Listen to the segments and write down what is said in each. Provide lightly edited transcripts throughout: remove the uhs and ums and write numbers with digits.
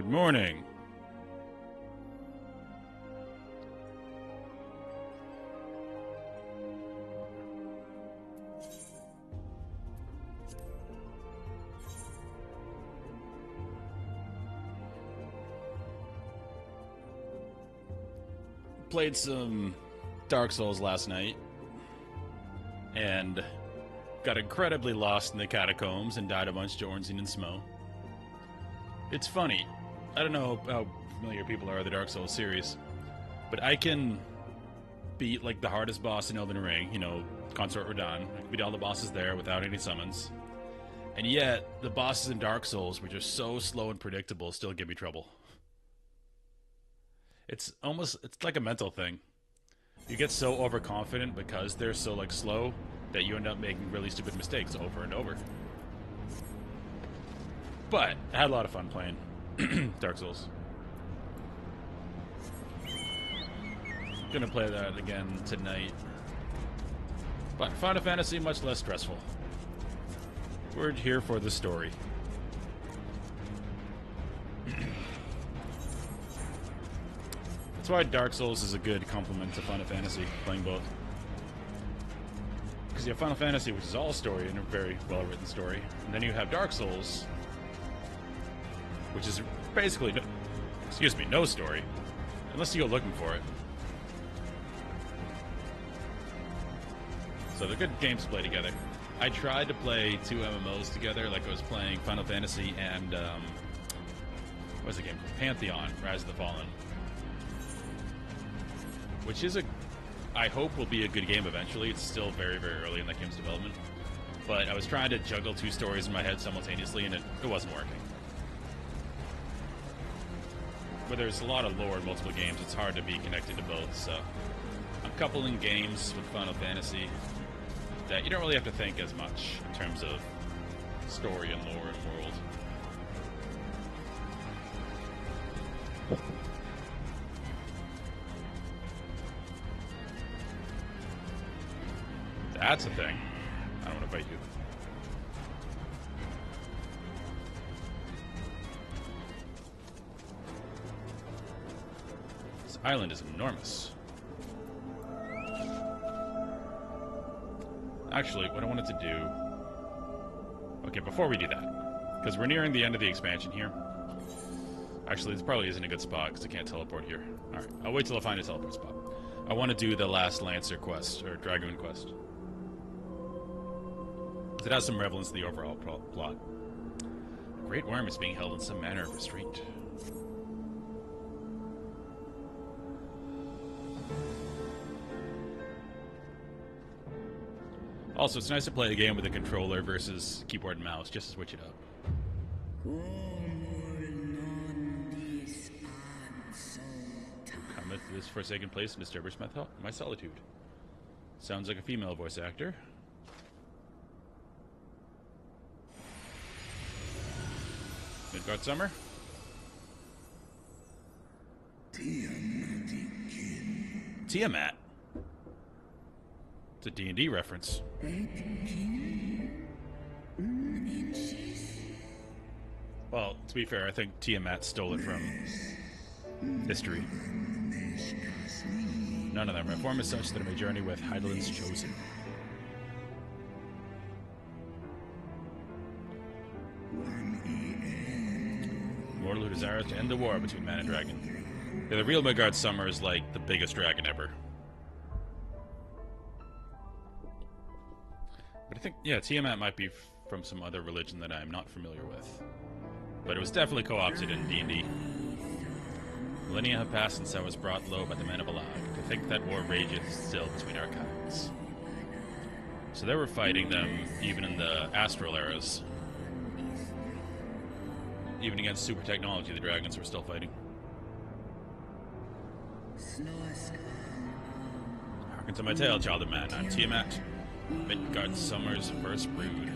morning. Played some Dark Souls last night and got incredibly lost in the catacombs and died a bunch to Ornstein and Smo. It's funny. I don't know how familiar people are with the Dark Souls series, but I can beat like the hardest boss in Elden Ring, you know, Consort Radahn. I can beat all the bosses there without any summons. And yet, the bosses in Dark Souls, which are so slow and predictable, still give me trouble. It's like a mental thing. You get so overconfident because they're so like slow that you end up making really stupid mistakes over and over. But I had a lot of fun playing Dark Souls. Gonna play that again tonight. But Final Fantasy, much less stressful. We're here for the story. That's why Dark Souls is a good complement to Final Fantasy, playing both. Because you have Final Fantasy, which is all story and a very well-written story. And then you have Dark Souls, which is basically, no story. Unless you go looking for it. So they're good games to play together. I tried to play two MMOs together, like I was playing Final Fantasy and, what's the game called? Pantheon, Rise of the Fallen. Which is I hope will be a good game eventually. It's still very, very early in that game's development. But I was trying to juggle two stories in my head simultaneously, and it wasn't working. Where there's a lot of lore in multiple games, it's hard to be connected to both, so I'm coupling games with Final Fantasy that you don't really have to think as much in terms of story and lore and world. That's a thing. I don't want to bite you. This island is enormous. Actually, what I wanted to do... Okay, before we do that, because we're nearing the end of the expansion here. Actually, this probably isn't a good spot, because I can't teleport here. Alright, I'll wait till I find a teleport spot. I want to do the last Lancer quest, or Dragoon quest. It has some relevance to the overall plot. The Great Worm is being held in some manner of restraint. Also, it's nice to play a game with a controller versus keyboard and mouse, just to switch it up. Cometh this forsaken place and disturbs my solitude. Sounds like a female voice actor. Midgard Summer? Tiamat? It's a D&D reference. Well, to be fair, I think Tiamat stole it from history. None of them. My form is such that I may journey with Heidelin's chosen. Mortal who desires to end the war between man and dragon. Yeah, the real Midgard Summer is like the biggest dragon ever. But I think, yeah, Tiamat might be from some other religion that I'm not familiar with. But it was definitely co-opted in D&D. Millennia have passed since I was brought low by the men of Allagan. To think that war rages still between our kinds. So they were fighting them even in the astral eras. Even against super technology, the dragons were still fighting. Hearken to my tale, child of man. I'm Tiamat, Midgard Summer's first brood.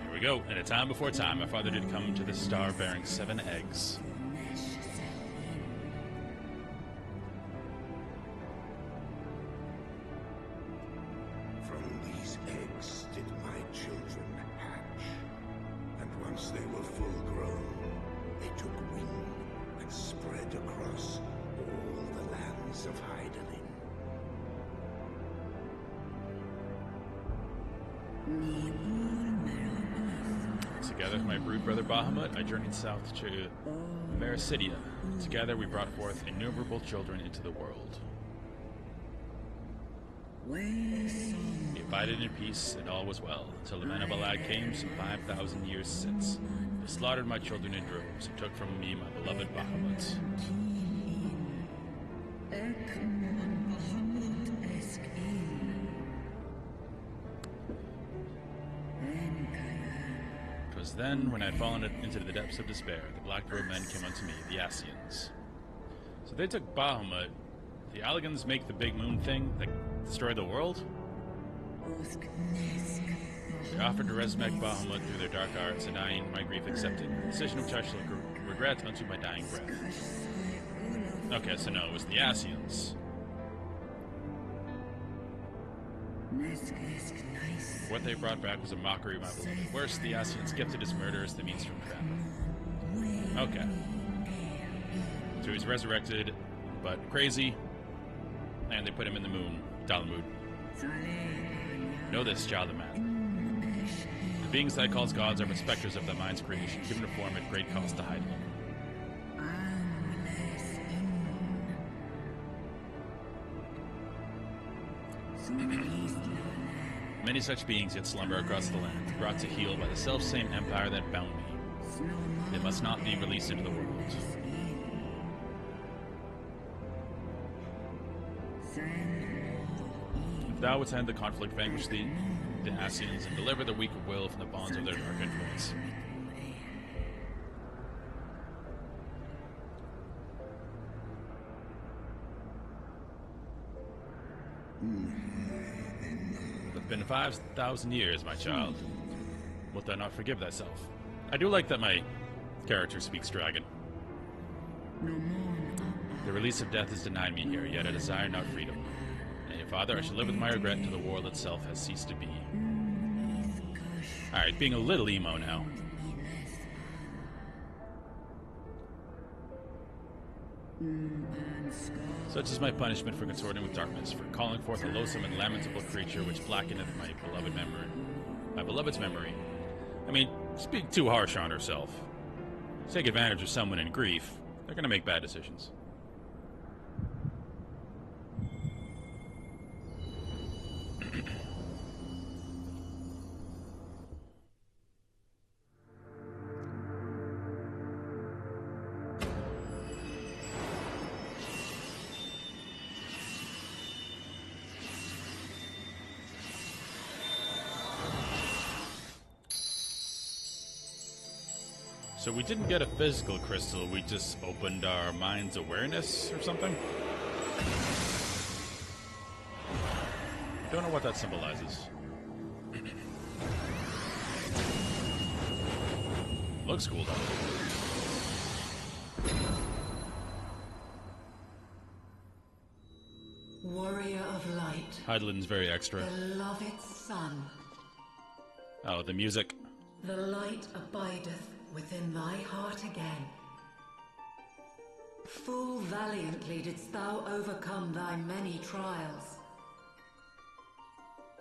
Here we go. In a time before time, my father did come to this star bearing 7 eggs. From these eggs did my Once they were full grown, they took wing and spread across all the lands of Hydaelyn. Together with my brood brother Bahamut, I journeyed south to Mericidia. Together we brought forth innumerable children into the world. We abided in peace, and all was well, until the men of Allagan came some 5,000 years since. They slaughtered my children in droves, and took from me my beloved Bahamut. It was then, when I had fallen into the depths of despair, the black-robed men came unto me, the Asians. So they took Bahamut. The Allagans make the big moon thing that destroyed the world? They offered to resurrect Bahamut through their dark arts, and I, in my grief, accepted. A decision which I shall regret unto my dying breath. Okay, so no, it was the Asians. What they brought back was a mockery of my beloved. Worse, the Asians gifted his murderers the means from Crap. Okay. So he's resurrected, but crazy, and they put him in the moon, Dalamud. Know this, child of man. The beings that calls gods are but specters of the mind's creation, given a form at great cost to hide them. Many such beings yet slumber across the land, brought to heel by the self-same empire that bound me. They must not be released into the world. If thou wouldst end the conflict, vanquish the Asians, and deliver the weak of will from the bonds of their dark influence. It hath been 5,000 years, my child. Wilt thou not forgive thyself? I do like that my character speaks dragon. The release of death is denied me here, yet I desire not freedom. And father, I shall live with my regret until the world itself has ceased to be. Alright, being a little emo now. Such is my punishment for consorting with darkness, for calling forth a loathsome and lamentable creature which blackeneth my beloved memory. My beloved's memory. I mean, speak too harsh on herself. Take advantage of someone in grief. They're gonna make bad decisions. So we didn't get a physical crystal, we just opened our mind's awareness or something? Don't know what that symbolizes. Looks cool though. Warrior of light. Hydaelyn's very extra. Beloved son. Oh, the music. The light abideth within thy heart again. Full valiantly didst thou overcome thy many trials,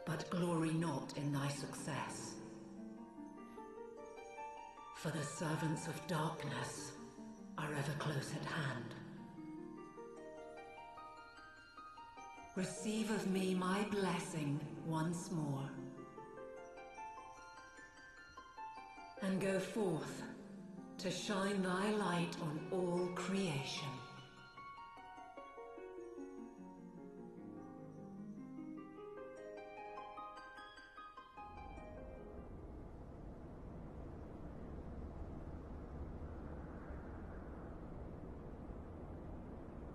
but glory not in thy success. For the servants of darkness are ever close at hand. Receive of me my blessing once more, and go forth to shine thy light on all creation.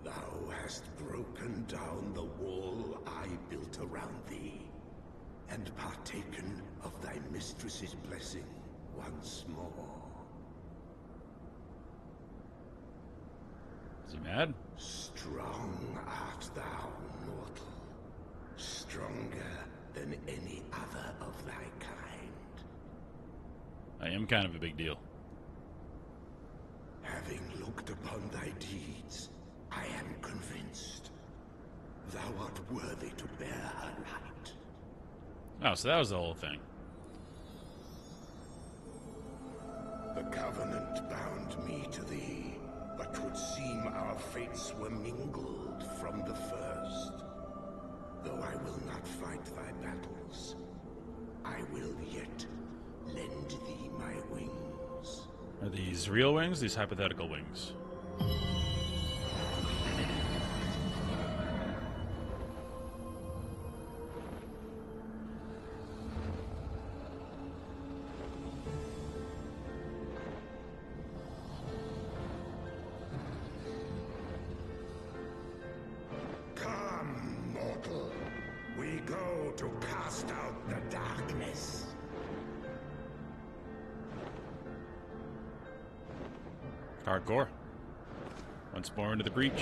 Thou hast broken down the wall I built around thee, and partaken of thy mistress's blessing once more. Is he mad? Strong art thou, mortal. Stronger than any other of thy kind. I am kind of a big deal. Having looked upon thy deeds, I am convinced thou art worthy to bear her light. Oh, so that was the whole thing. The Covenant bound me to thee, but 'twould seem our fates were mingled from the first. Though I will not fight thy battles, I will yet lend thee my wings. Are these real wings? These hypothetical wings? Come, mortal. We go to cast out the darkness. Hardcore. Once more into the breach.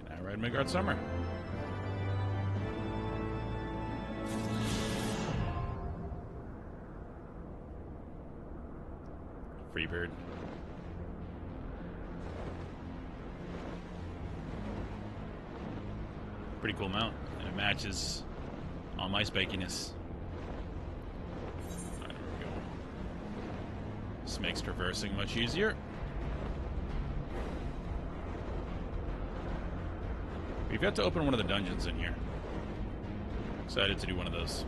Can I ride Midgard Summer? Freebird. Pretty cool mount, and it matches all my spikiness. Alright, there we go. This makes traversing much easier. We've got to open one of the dungeons in here. Excited to do one of those.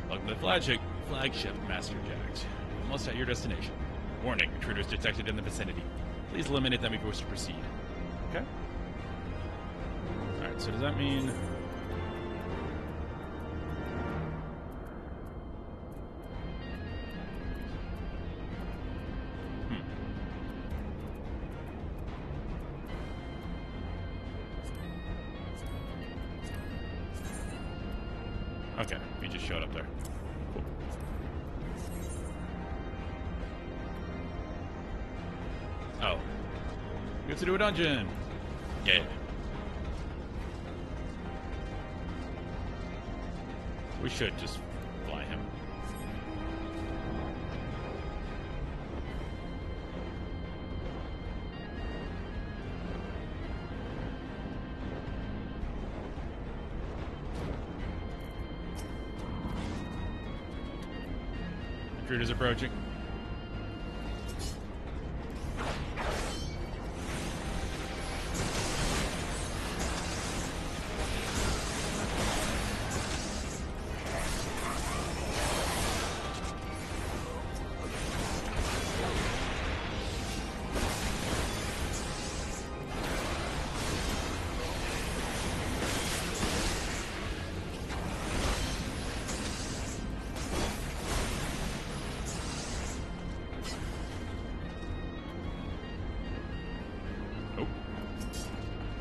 Welcome to the flagship, Master Jack. Almost at your destination. Warning, intruders detected in the vicinity. Please eliminate them if you wish to proceed. Okay? Alright, so does that mean... Okay, we just showed up there. Cool. Oh. We have to do a dungeon! Yeah. We should just fly him. Intruders approaching.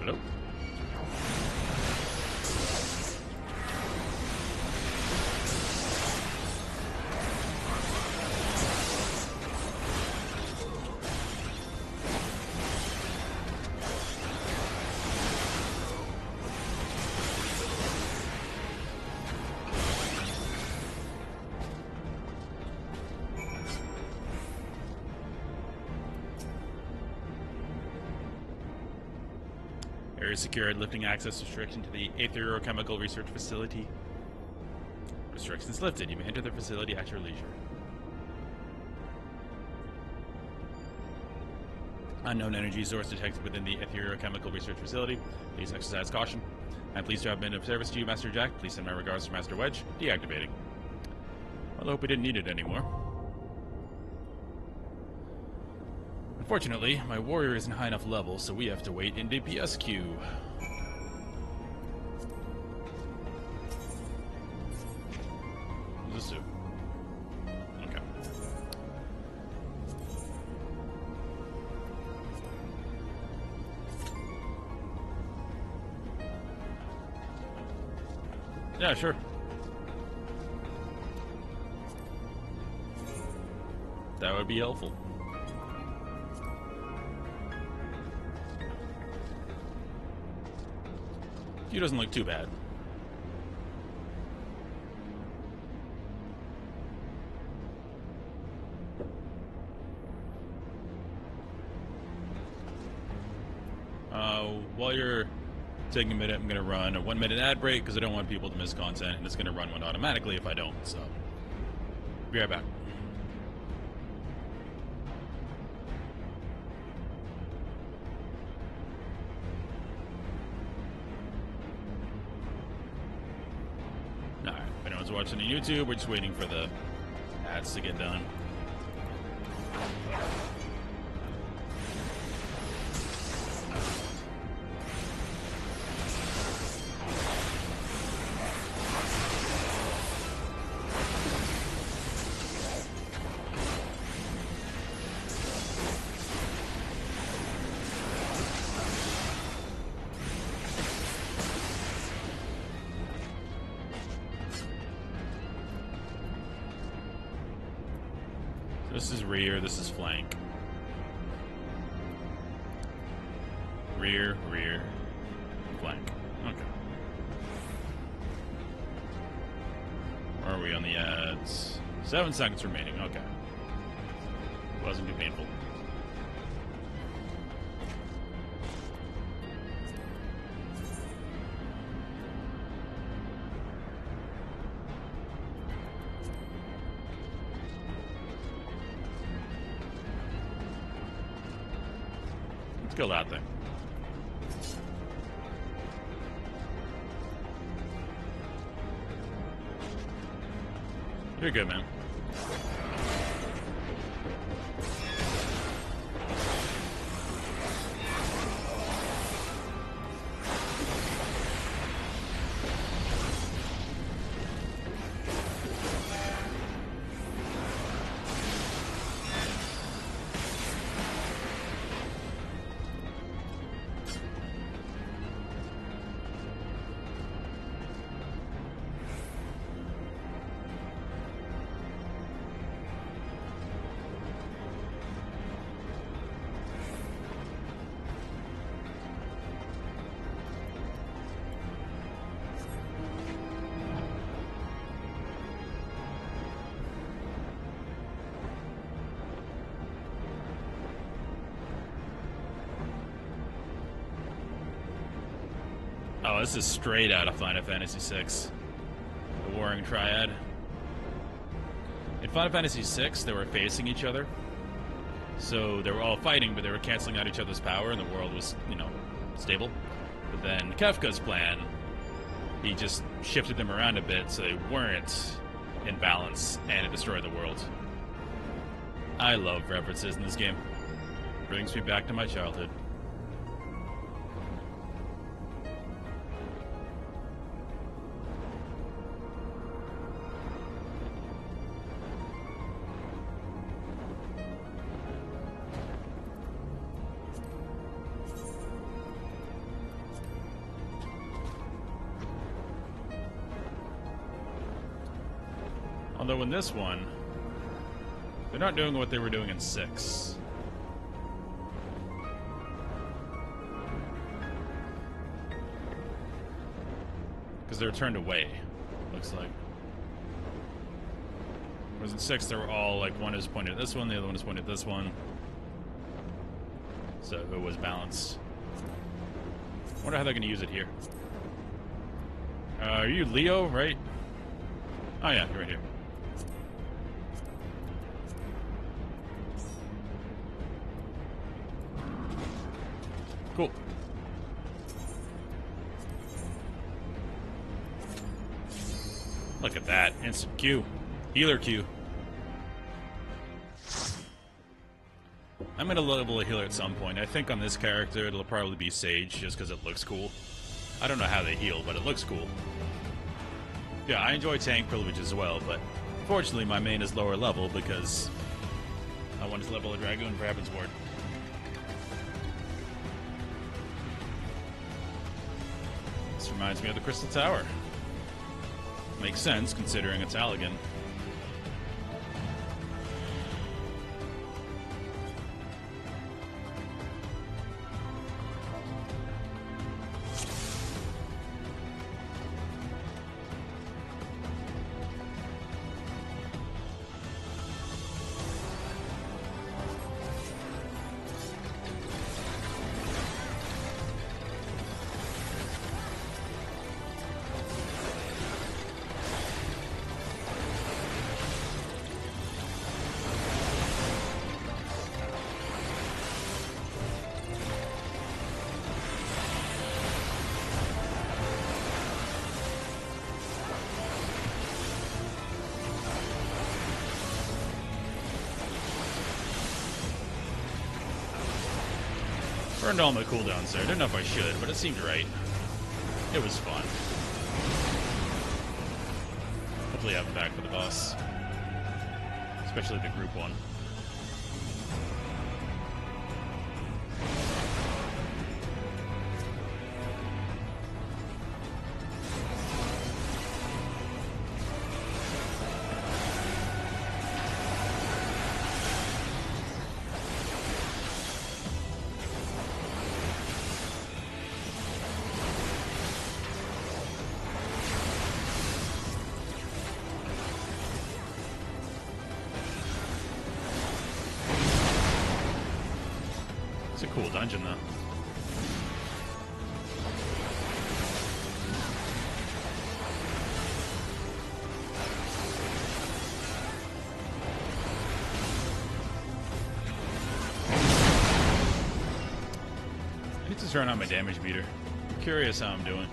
Hello? Area secured, lifting access restriction to the Aetherochemical Research Facility. Restrictions lifted. You may enter the facility at your leisure. Unknown energy source detected within the Aetherochemical Research Facility. Please exercise caution. I'm pleased to have been of service to you, Master Jack. Please send my regards to Master Wedge. Deactivating. Well, I hope we didn't need it anymore. Unfortunately, my warrior isn't high enough level, so we have to wait in DPS queue. What does this do? Yeah, sure. That would be helpful. He doesn't look too bad. While you're taking a minute, I'm going to run a 1-minute ad break because I don't want people to miss content, and it's going to run one automatically if I don't, so be right back. Alright, if anyone's watching on YouTube, we're just waiting for the ads to get done. This is rear, this is flank. Rear, rear, flank. Okay. Where are we on the ads? 7 seconds remaining, okay. Wasn't too painful. Let's kill that thing. You're good, man. Oh, this is straight out of Final Fantasy VI. The Warring Triad. In Final Fantasy VI, they were facing each other. So they were all fighting, but they were canceling out each other's power, and the world was, you know, stable. But then Kefka's plan, he just shifted them around a bit so they weren't in balance, and it destroyed the world. I love references in this game. Brings me back to my childhood. Although in this one, they're not doing what they were doing in 6. Because they were turned away, looks like. Whereas in 6, they were all, like, one is pointed at this one, the other one is pointed at this one. So it was balanced. I wonder how they're going to use it here. Are you Leo, right? Oh yeah, you're right here. Cool. Look at that. Instant Q. Healer Q. I'm going to level a healer at some point. I think on this character it'll probably be Sage, just because it looks cool. I don't know how they heal, but it looks cool. Yeah, I enjoy tank privilege as well, but fortunately my main is lower level because I wanted to level a Dragoon for Heavensward. This reminds me of the Crystal Tower. Makes sense, considering it's Allagan. Burned all my cooldowns there. Didn't know if I should, but it seemed right. It was fun. Hopefully I have him back for the boss. Especially the group one. It's a cool dungeon, though. I need to turn on my damage meter. I'm curious how I'm doing.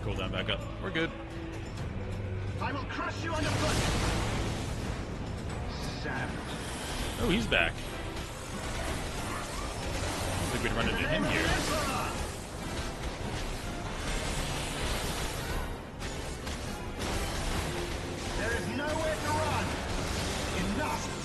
Cooldown back up. We're good. I will crush you underfoot. Sam. Oh, he's back. I don't think we'd run into him here. There is nowhere to run. Enough.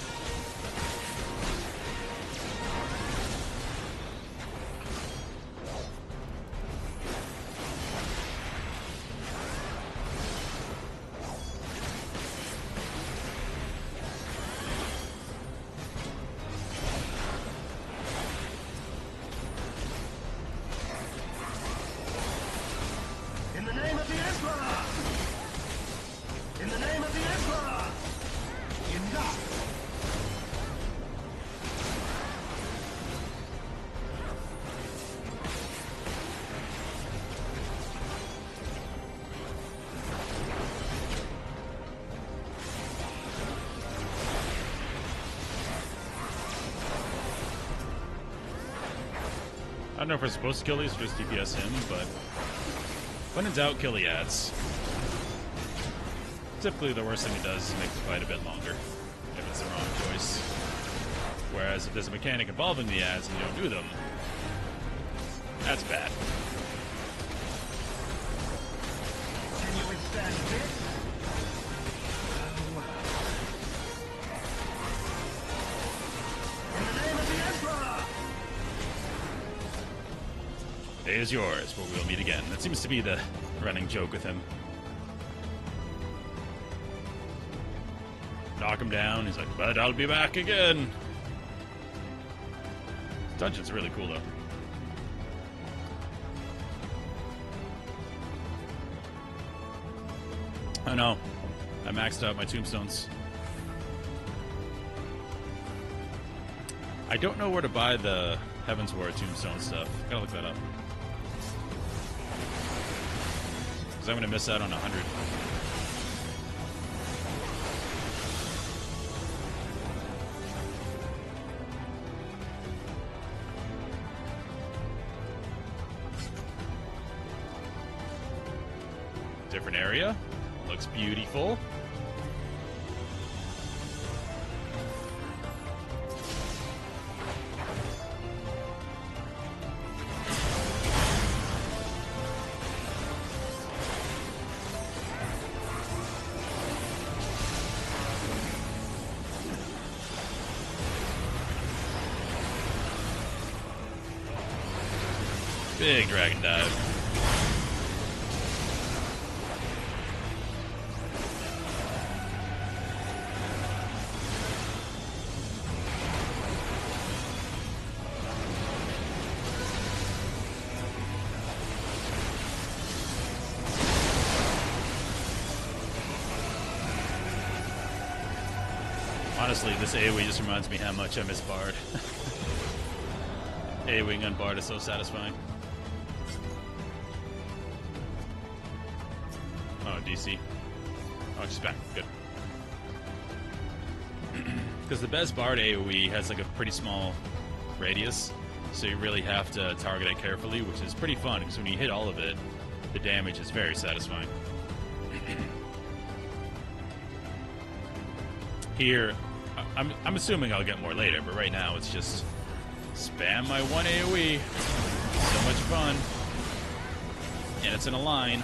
I don't know if we're supposed to kill these or just DPS him, but when in doubt, kill the ads. Typically, the worst thing it does is make the fight a bit longer, if it's the wrong choice. Whereas if there's a mechanic involving the ads and you don't do them, that's bad. Can you withstand this? In the name of the Emperor! Day is yours, but we'll meet again. That seems to be the running joke with him. Knock him down, he's like, but I'll be back again. Dungeon's really cool, though. Oh no, I maxed out my tombstones. I don't know where to buy the Heavensward tombstone stuff. Gotta look that up. Because I'm gonna miss out on 100. different area. Looks beautiful. Big dragon dive. Honestly, this AoE just reminds me how much I miss Bard. AoEing on Bard is so satisfying. Oh, DC. Oh, she's back. Good. Because the best Bard AoE has like a pretty small radius, so you really have to target it carefully, which is pretty fun, because when you hit all of it, the damage is very satisfying. Here, I'm assuming I'll get more later, but right now it's just spam my one AoE. So much fun. And it's in a line.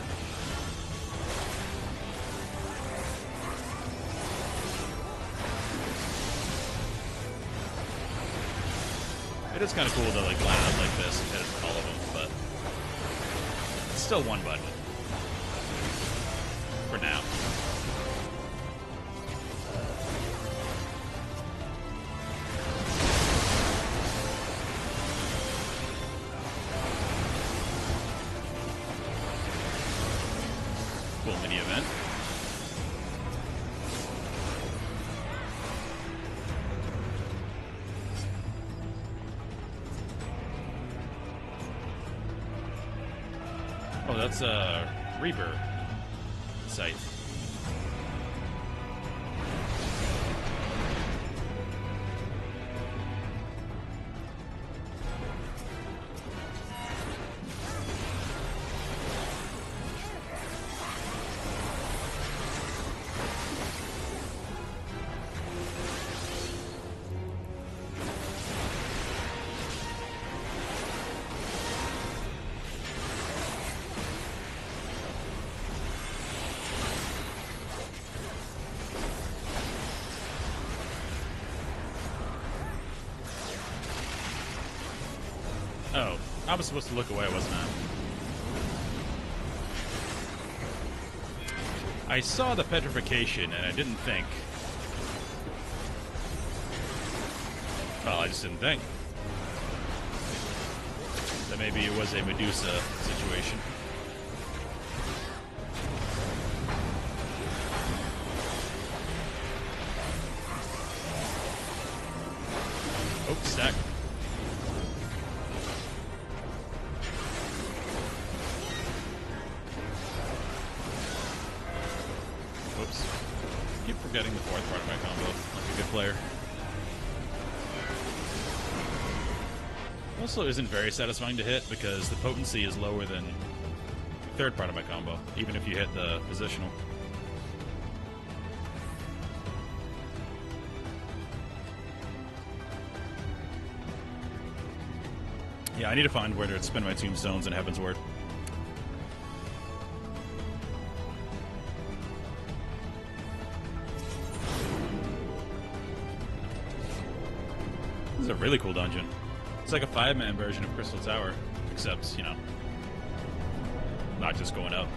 It is kind of cool to like line it up like this and hit all of them, but it's still one button. For now. Cool mini event. Oh, that's a Reaper site. Oh, I was supposed to look away, wasn't I? I saw the petrification and I didn't think. Well, I just didn't think. That maybe it was a Medusa situation. Oh, stack. Oops. Keep forgetting the fourth part of my combo. Like a good player. Also isn't very satisfying to hit because the potency is lower than the third part of my combo, even if you hit the positional. Yeah, I need to find where to spend my tombstones in Heavensward. This is a really cool dungeon. It's like a 5-man version of Crystal Tower, except, you know, not just going up.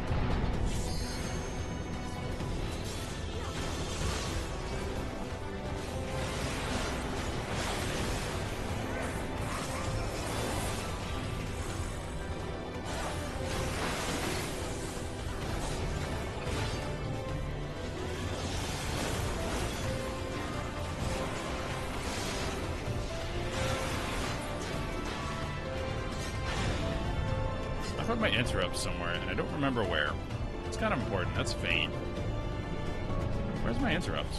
I put my interrupt somewhere, and I don't remember where. It's kind of important. That's Fane. Where's my interrupt?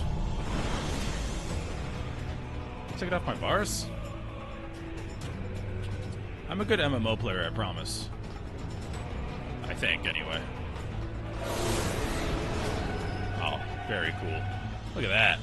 Take it off my bars? I'm a good MMO player, I promise. I think, anyway. Very cool. Look at that.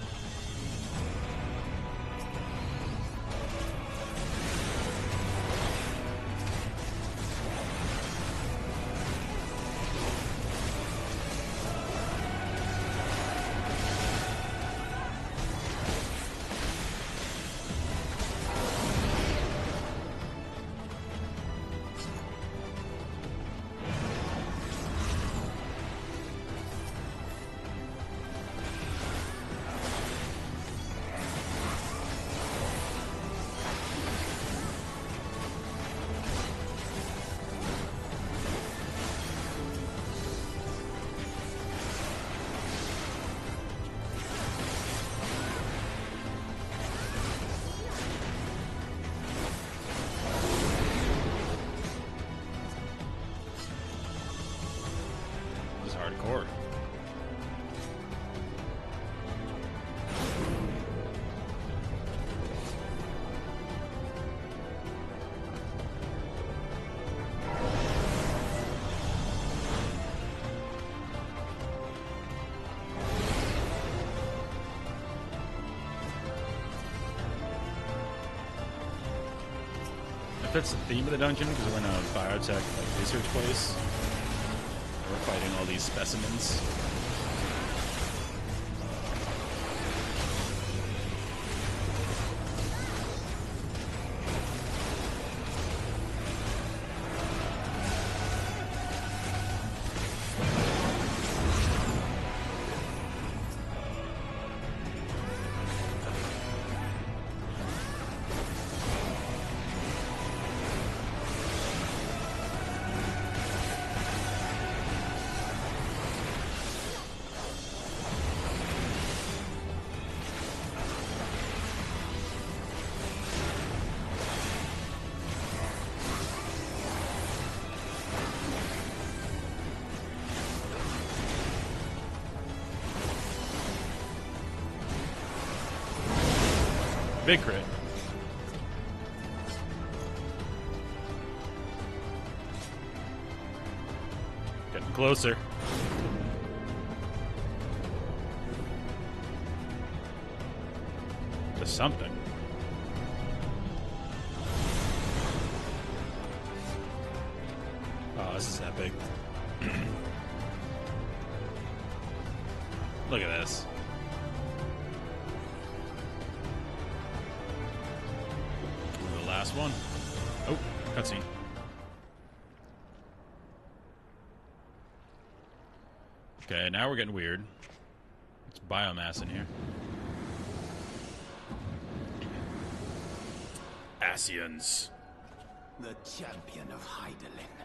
Hardcore. If that's the theme of the dungeon, because we're in a biotech like research place. We're fighting all these specimens. Big crit. Getting closer. To something. Oh, this is epic. Look at this. Last one. Oh, cutscene. Okay, now we're getting weird. It's biomass in here. Asians. The champion of Hydaelyn.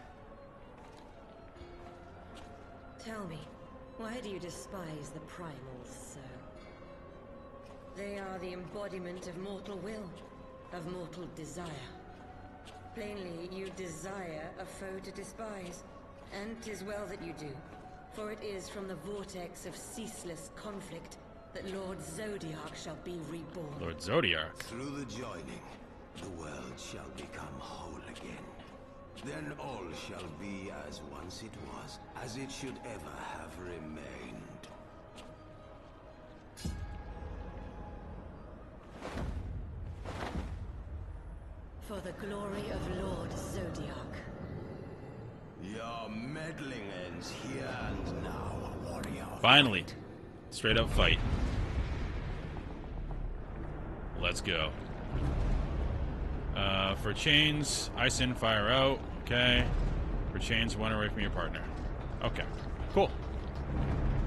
Tell me, why do you despise the primals so? They are the embodiment of mortal will. Of mortal desire. Plainly, you desire a foe to despise. And 'tis well that you do. For it is from the vortex of ceaseless conflict that Lord Zodiark shall be reborn. Lord Zodiark. Through the joining, the world shall become whole again. Then all shall be as once it was, as it should ever have remained. For the glory of Lord Zodiark. Your meddling ends here and now, warrior. Finally. Straight up fight. Let's go. For chains, ice in, fire out. Okay. For chains, one away from your partner. Okay. Cool.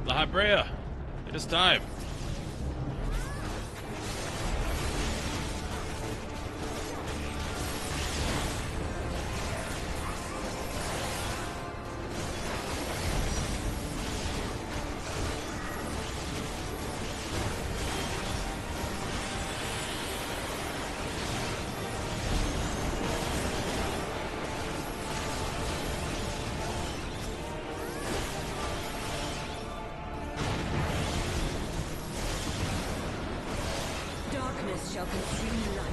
La Habrea. Let us dive. Shall consume light.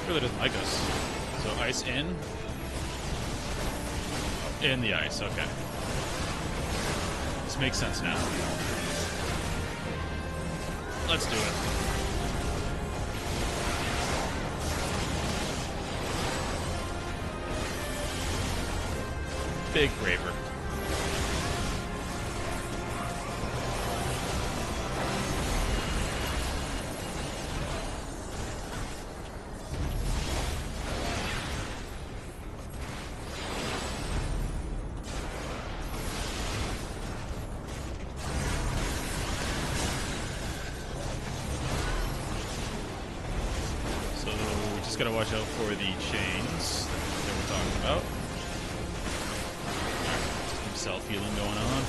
really doesn't like us. So ice in. In the ice, okay. This makes sense now. Let's do it. Big braver. Gotta watch out for the chains that we're talking about. Alright, just some self-healing going on.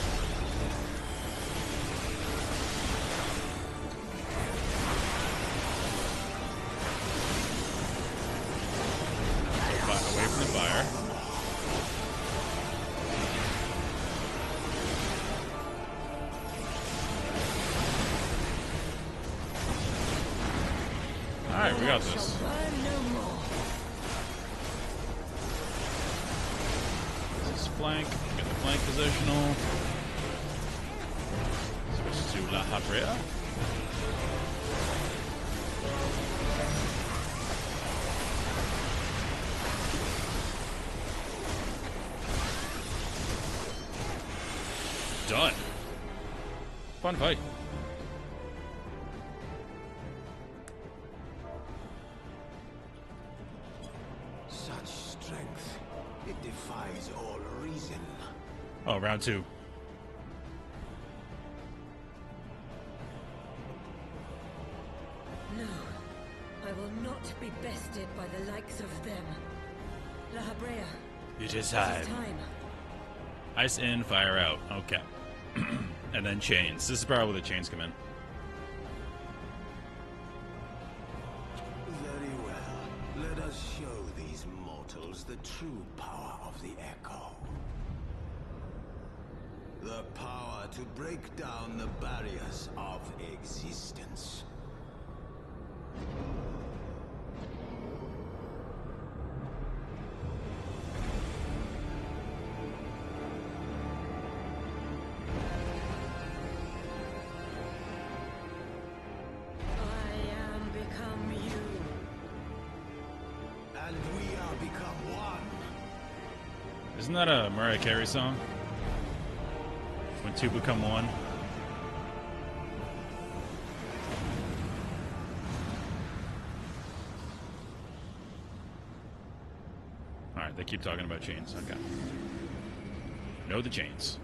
So away from the fire. Alright, we got this. Flank, get the flank positional. Switch to La Habrea. Done. Fun fight. Such strength. It defies all reason. Oh, round 2. No, I will not be bested by the likes of them. La Habrea. It is Time. Ice in, fire out. Okay. And then chains. This is probably where the chains come in. Very well. Let us show these mortals the true power of the Echo. The power to break down the barriers of existence. I am become you. And we are become one. Isn't that a Mariah Carey song? When two become one. Alright, they keep talking about chains. Okay. Know the chains.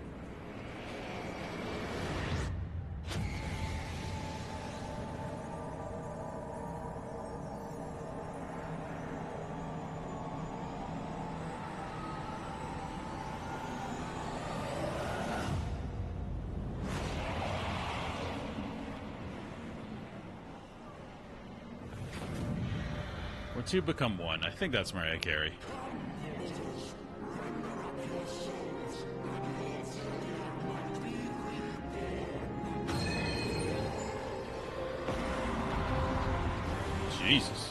Where two become one. I think that's Mariah Carey. Jesus.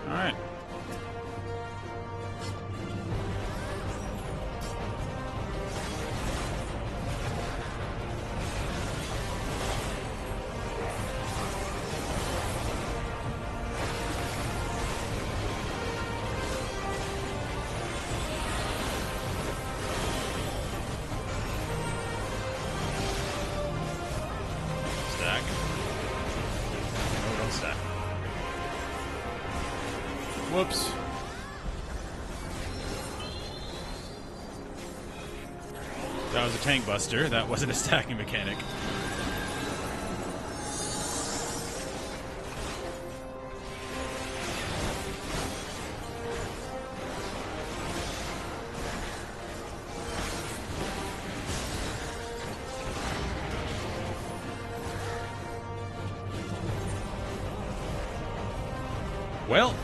All right. Stack. No, don't stack. Whoops. That was a tank buster. That wasn't a stacking mechanic. Well.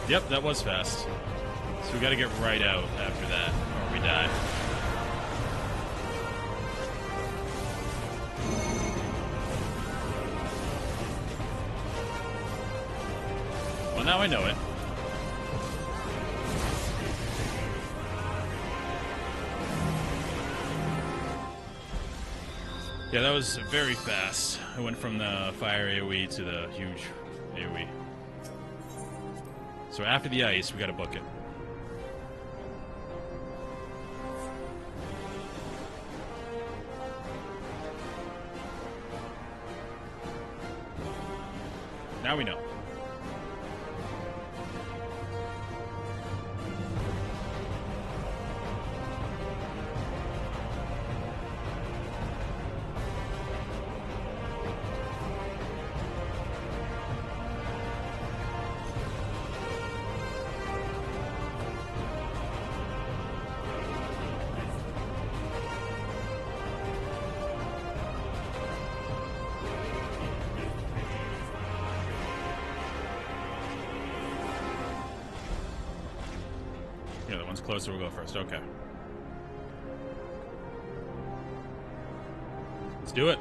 Yep, that was fast. So we gotta get right out after that, or we die. Well, now I know it. Yeah, that was very fast. I went from the fire AoE to the huge AoE. So after the ice, we gotta book it. Now we know. Yeah, the one's closer will go first. Okay. Let's do it.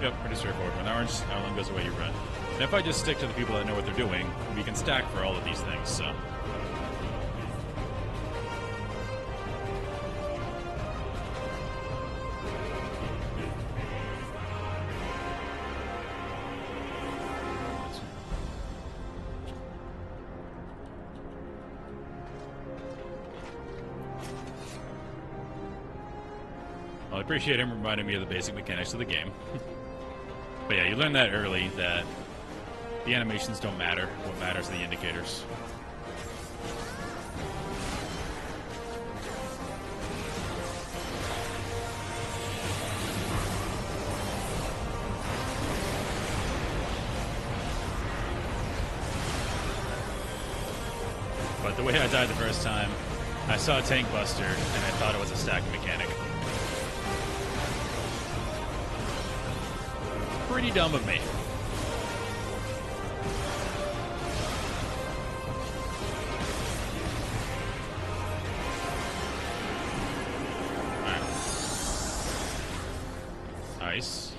Yep, pretty straightforward. When orange Allagan goes away, you run. And if I just stick to the people that know what they're doing, we can stack for all of these things, so. Well, I appreciate him reminding me of the basic mechanics of the game. But yeah, you learn that early, that the animations don't matter. What matters are the indicators. But the way I died the first time, I saw a tank buster, and I thought it was a stacking mechanic. Pretty dumb of me. Alright. Nice.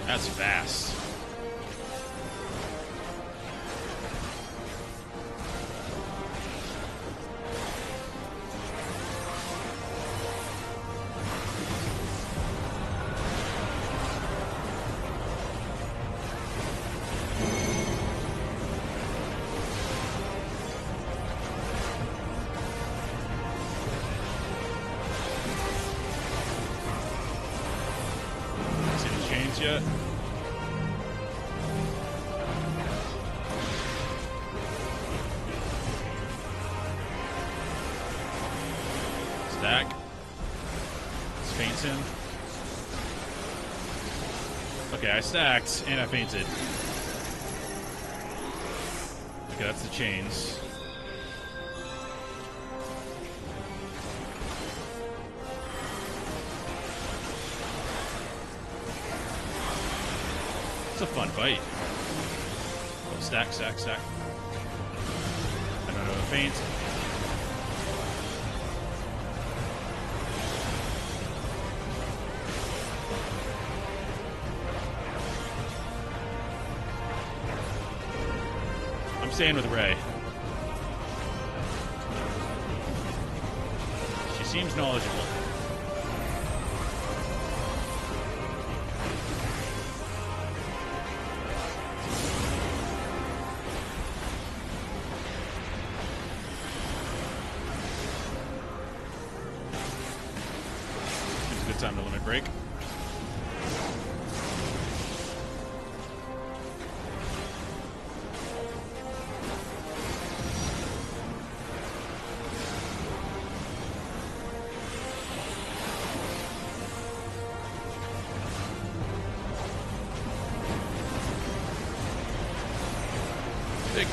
That's fast. See the chains yet? Stack. Let's faint him. Okay, I stacked and I fainted. Okay, that's the chains. It's a fun fight. Oh, stack, stack, stack. I don't know the faint. I'm staying with Ray. She seems knowledgeable. It's a good time to limit break.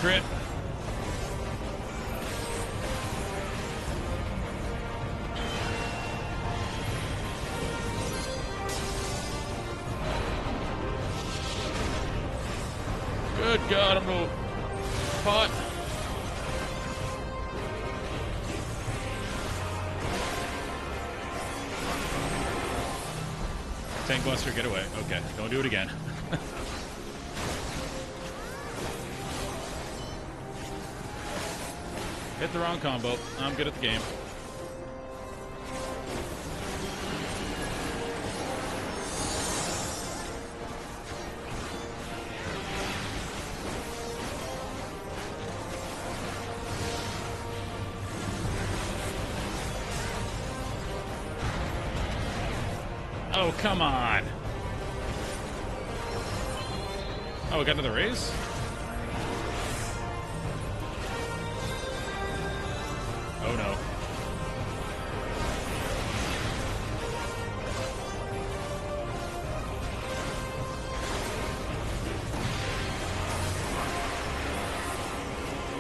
crit. Good God, I'm no pot. Tank Buster, get away. Okay, don't do it again. Hit the wrong combo. I'm good at the game. Oh, come on. Oh, we got another raise? Oh, no.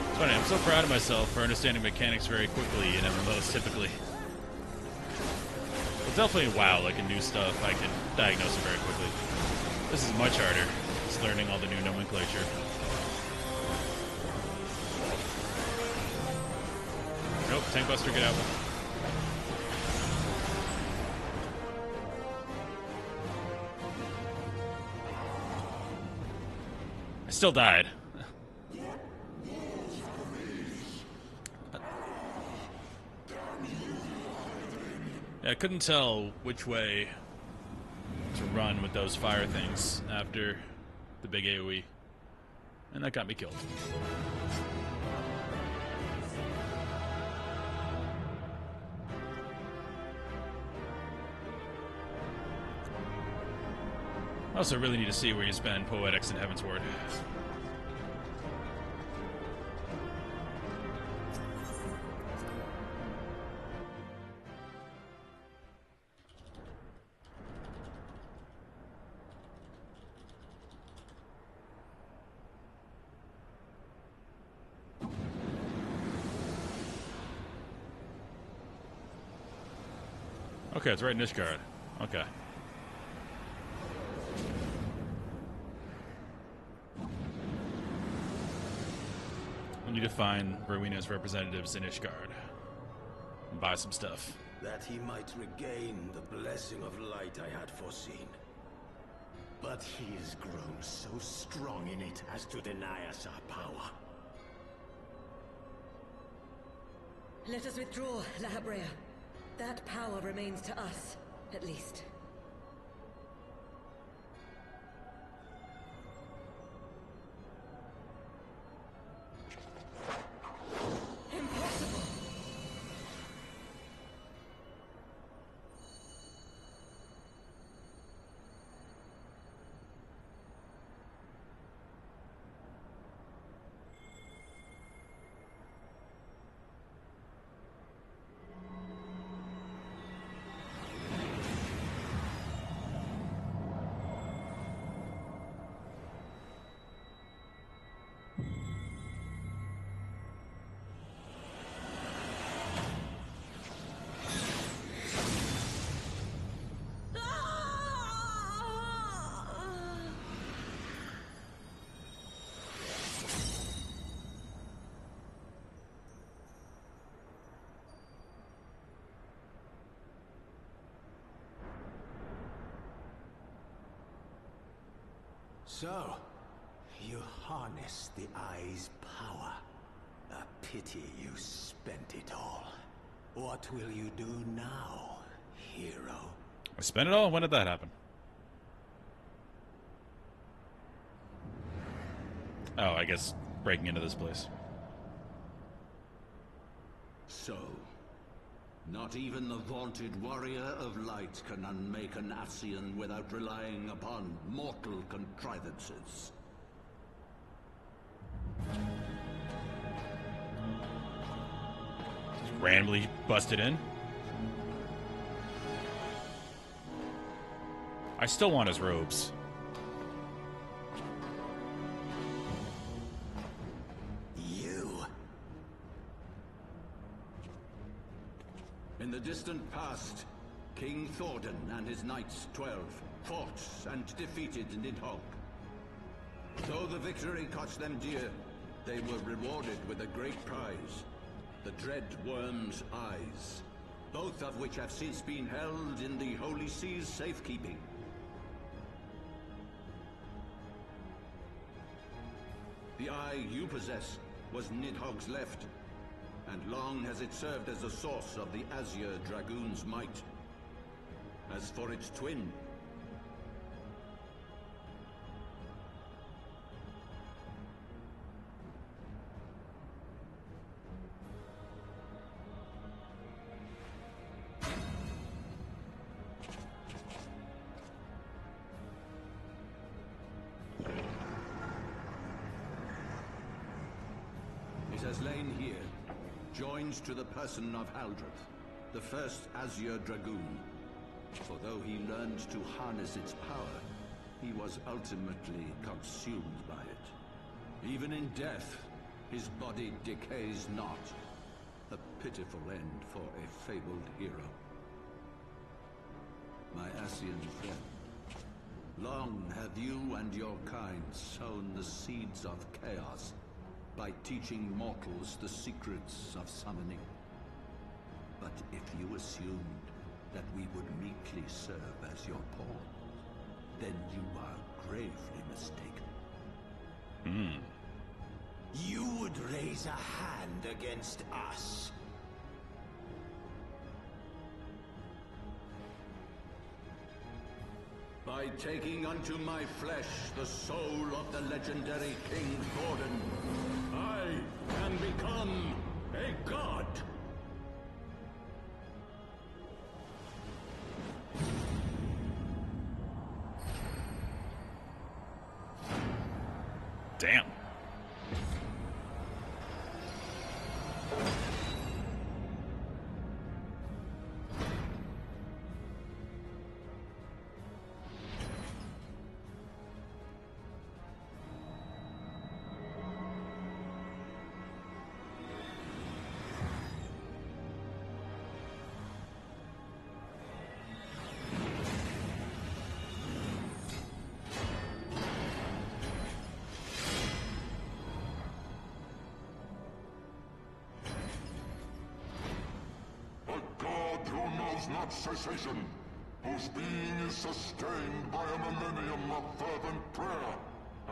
It's funny, I'm so proud of myself for understanding mechanics very quickly in MMOs, typically. Well, definitely WoW, like in new stuff, I can diagnose it very quickly. This is much harder. Just learning all the new nomenclature. Nope, Tank Buster, get out. I still died. I couldn't tell which way to run with those fire things after the big AoE, and that got me killed. I also really need to see where you spend Poetics in Heavensward. Okay, it's right in Ishgard. Okay. We need to find Rowena's representatives in Ishgard and buy some stuff. That he might regain the blessing of light I had foreseen. But he has grown so strong in it as to deny us our power. Let us withdraw, La Habrea. That power remains to us, at least. Impossible! So, you harness the Eye's power. A pity you spent it all. What will you do now, hero? I spent it all? When did that happen? Oh, I guess breaking into this place. So, not even the vaunted warrior of light can unmake an Ascian without relying upon mortal contrivances. Just randomly busted in. I still want his robes. In the distant past, King Thordan and his knights 12 fought and defeated Nidhogg. Though the victory cost them dear, they were rewarded with a great prize, the Dread Worm's Eyes, both of which have since been held in the Holy Sea's safekeeping. The eye you possess was Nidhogg's left, and long has it served as the source of the Azure Dragoon's might. As for its twin, it has lain here, joined to the person of Haldreth, the first Azure Dragoon. For though he learned to harness its power, he was ultimately consumed by it. Even in death, his body decays not. A pitiful end for a fabled hero. My Ascian friend, long have you and your kind sown the seeds of chaos by teaching mortals the secrets of summoning. But if you assumed that we would meekly serve as your pawns, then you are gravely mistaken. You would raise a hand against us? By taking unto my flesh the soul of the legendary King Thordan, I can become a god! Damn. Not cessation, whose being is sustained by a millennium of fervent prayer,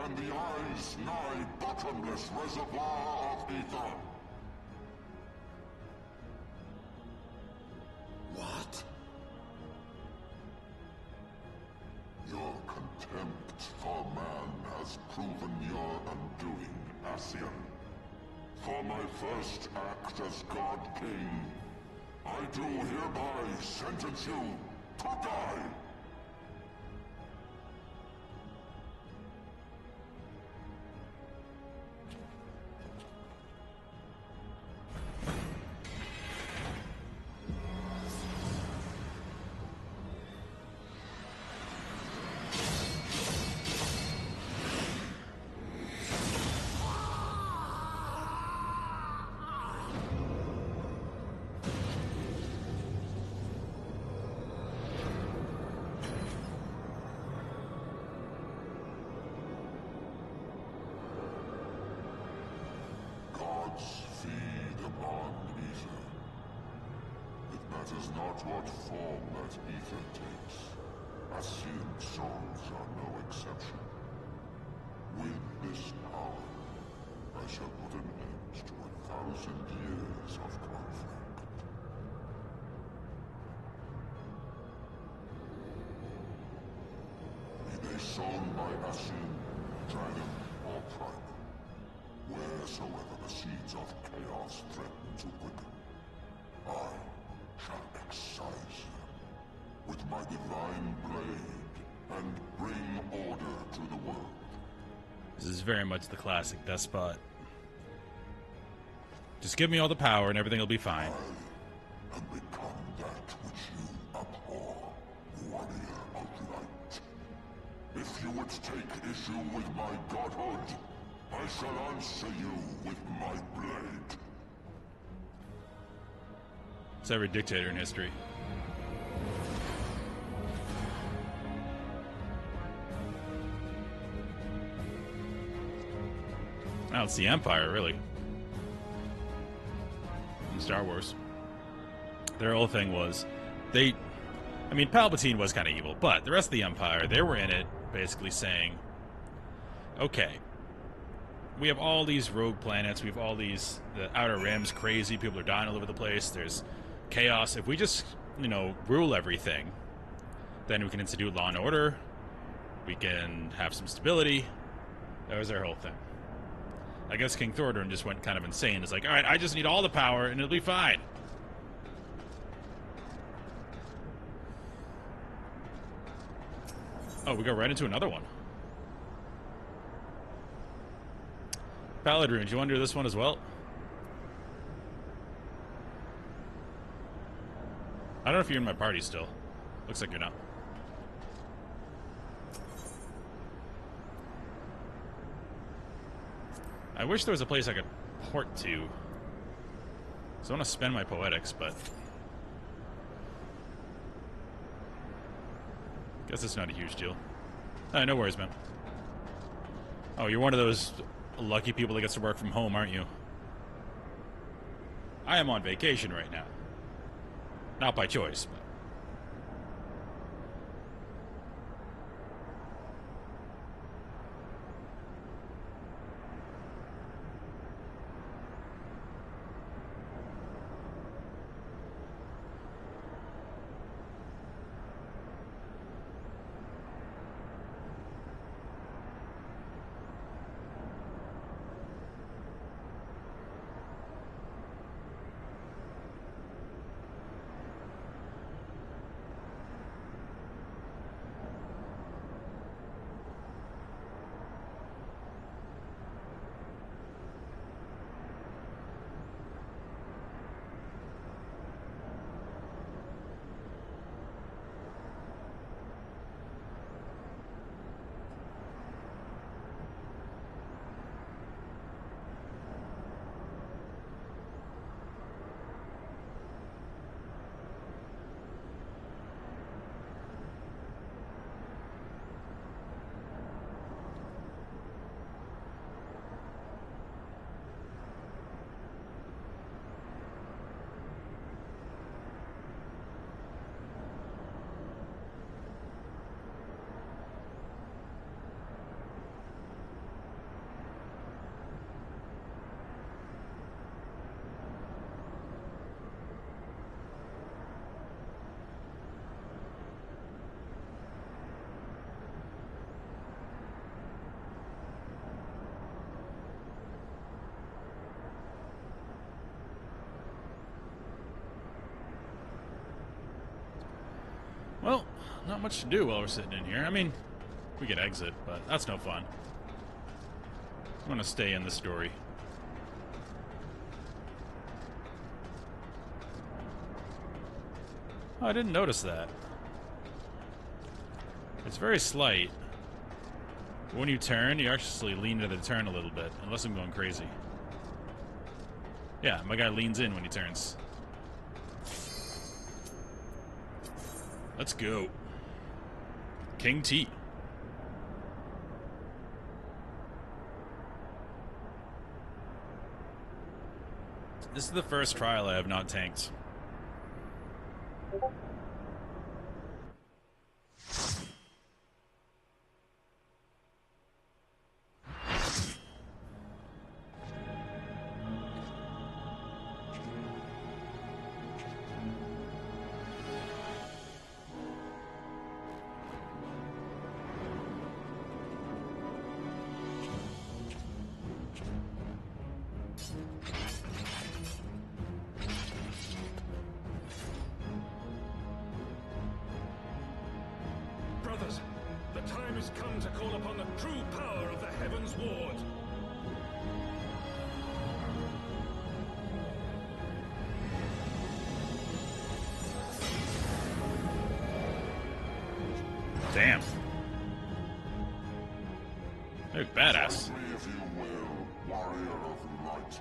and the eye's nigh bottomless reservoir of ether. What? Your contempt for man has proven your undoing, Ascian. For my first act as God King, I do hereby sentence you to die! Feed upon ether. It matters not what form that ether takes. Ascian souls are no exception. With this power, I shall put an end to 1,000 years of conflict. Be they sown by Ascian, dragon, or primal. Wheresoever the seeds of chaos threaten to quicken, I shall excise them with my divine blade and bring order to the world. This is very much the classic despot. Just give me all the power and everything will be fine. I have become that which you abhor, warrior of light. If you would take issue with my godhood, I shall answer you with my blade. It's every dictator in history. Now it's the Empire, really. In Star Wars. Their whole thing was, I mean, Palpatine was kind of evil, but the rest of the Empire, they were in it basically saying, okay, we have all these rogue planets, we have all these, the Outer Rim's crazy, people are dying all over the place, there's chaos. If we just, you know, rule everything, then we can institute law and order, we can have some stability. That was their whole thing. I guess King Thordarn just went kind of insane. It's like, alright, I just need all the power and it'll be fine. Oh, we go right into another one. Paladroon, do you want to do this one as well? I don't know if you're in my party still. Looks like you're not. I wish there was a place I could port to. So I want to spend my poetics, but guess it's not a huge deal. No worries, man. Oh, you're one of those lucky people that gets to work from home, aren't you? I am on vacation right now. Not by choice, but well, not much to do while we're sitting in here. I mean, we could exit, but that's no fun. I want to stay in the story. Oh, I didn't notice that. It's very slight. When you turn, you actually lean to the turn a little bit, unless I'm going crazy. Yeah, my guy leans in when he turns. Let's go. King T. This is the first trial I have not tanked. Brothers, the time has come to call upon the true power of the Heavensward. Damn. They look badass. Fight me if you will, warrior of light.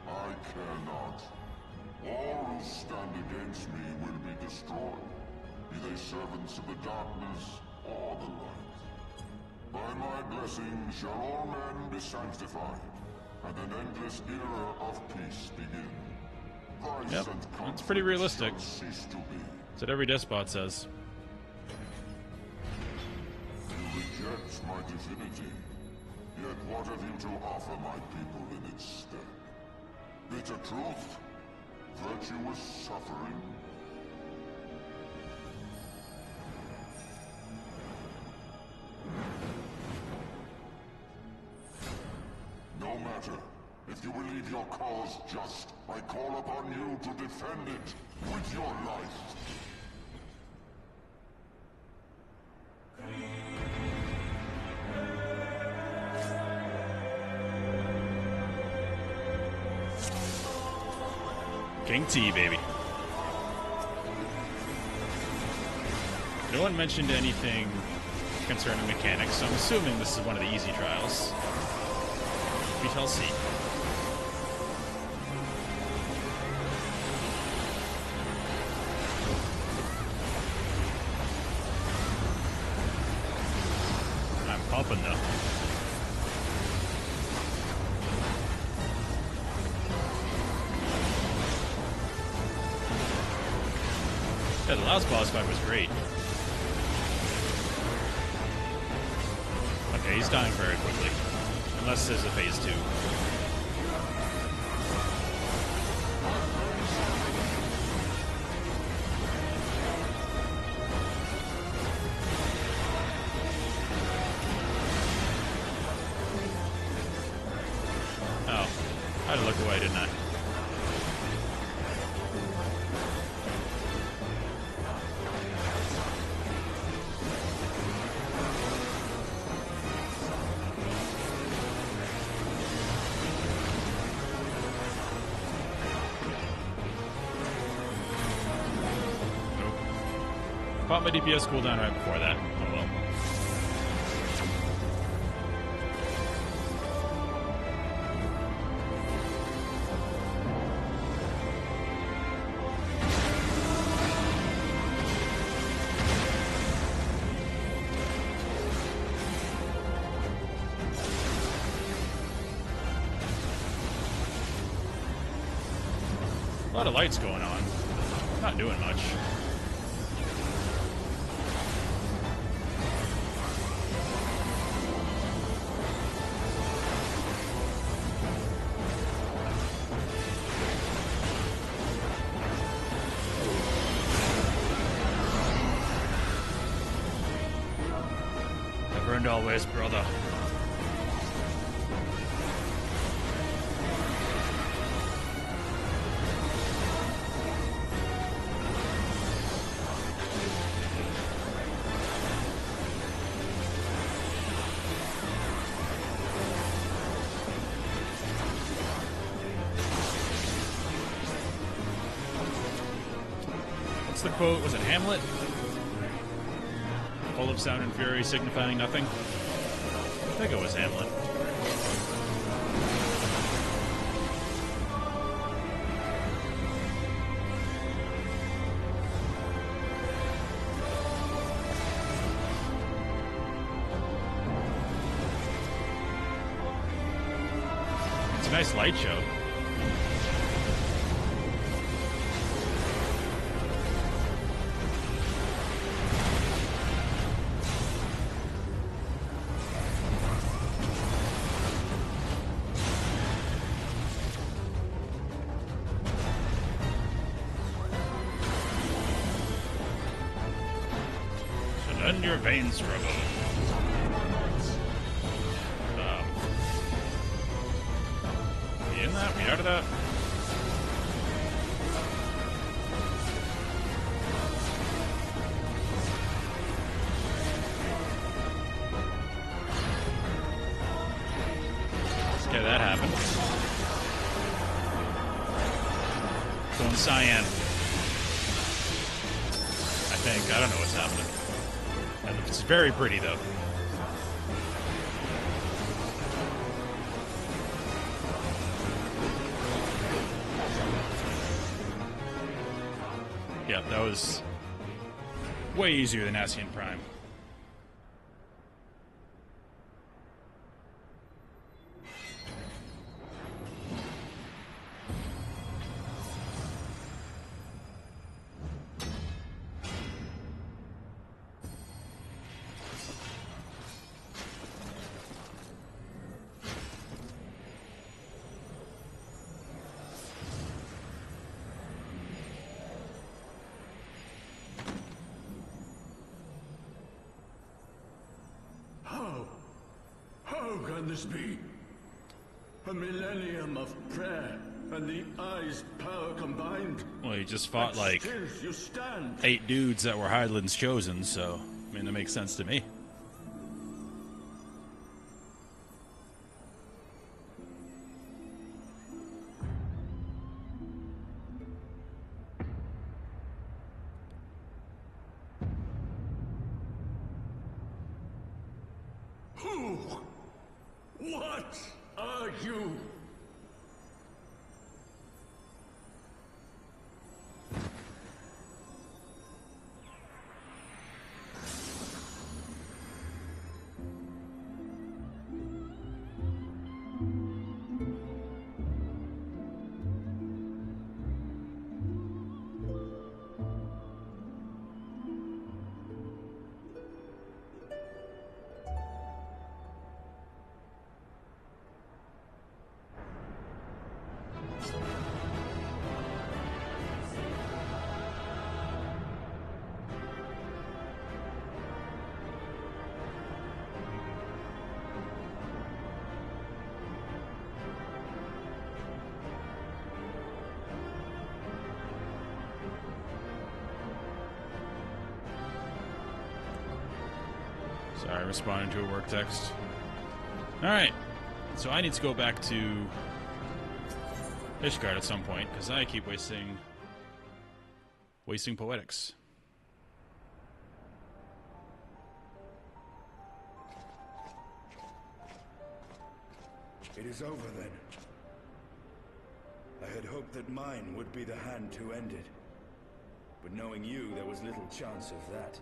I I care not. All who stand against me will be destroyed, be they servants of the darkness or the light. By my blessing shall all men be sanctified, and an endless era of peace begin. Vice Yep, and that's pretty realistic. conflict shall cease to be. That's what every despot says. You reject my divinity, yet what have you to offer my people in its stead? Bitter truth? Virtuous suffering? No matter. If you believe your cause just, I call upon you to defend it with your life. King T, baby. No one mentioned anything concerning mechanics, so I'm assuming this is one of the easy trials. We shall see. I'm pumping though. Yeah, the last boss fight was great. Okay, he's dying very quickly. Unless there's a phase 2. Oh. I had to look away, didn't I? Popped my DPS cooldown right before that. Oh well. A lot of lights going on. Not doing much. Never and always, brother. What's the quote? Was it Hamlet? Full of sound and fury, signifying nothing. I think it was Hamlet. It's a nice light show. Lend your veins, struggle. We in that? We out of that? Let's get that happen. Going cyan. I think. I don't know what's happening. It's very pretty, though. Yeah, that was way easier than Ascian Prime. How can this be? A millennium of prayer and the Eye's power combined. Well, he just fought like Still you stand. 8 dudes that were Hydaelyn's chosen, so I mean that makes sense to me. Who? What are you? Sorry, responding to a work text. Alright, so I need to go back to Ishgard at some point, because I keep wasting poetics. It is over then. I had hoped that mine would be the hand to end it. But knowing you, there was little chance of that.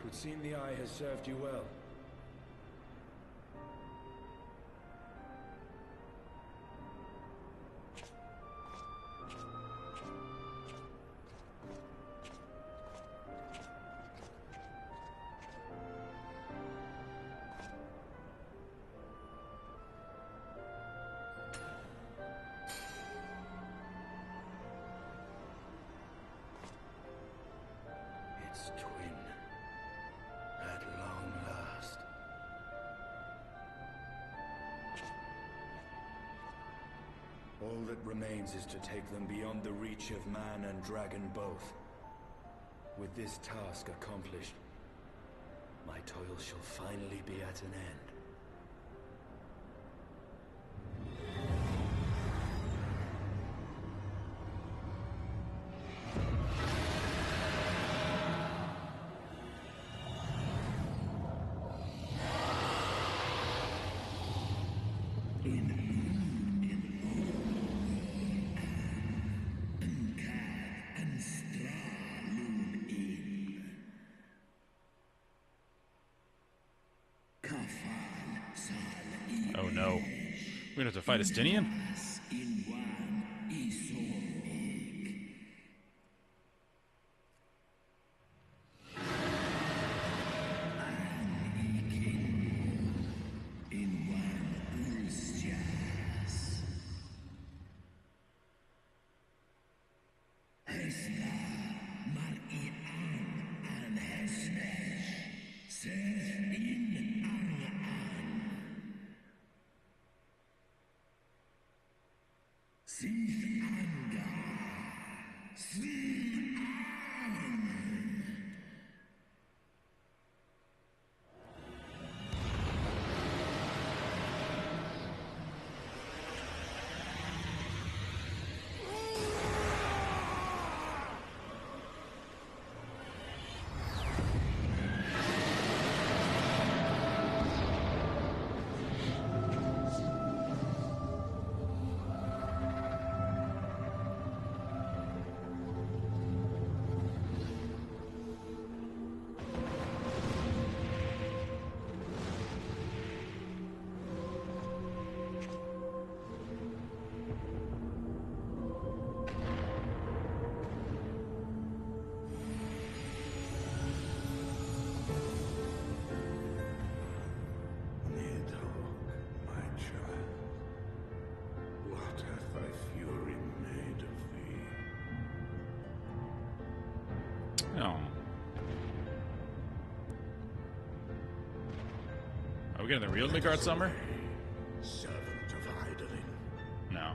Would seem the Eye has served you well. Its twin. At long last. All that remains is to take them beyond the reach of man and dragon both. With this task accomplished, my toil shall finally be at an end. Oh no. We're gonna have to fight Estinian? getting the real Midgard Summer? Servant of Hydaelyn. No.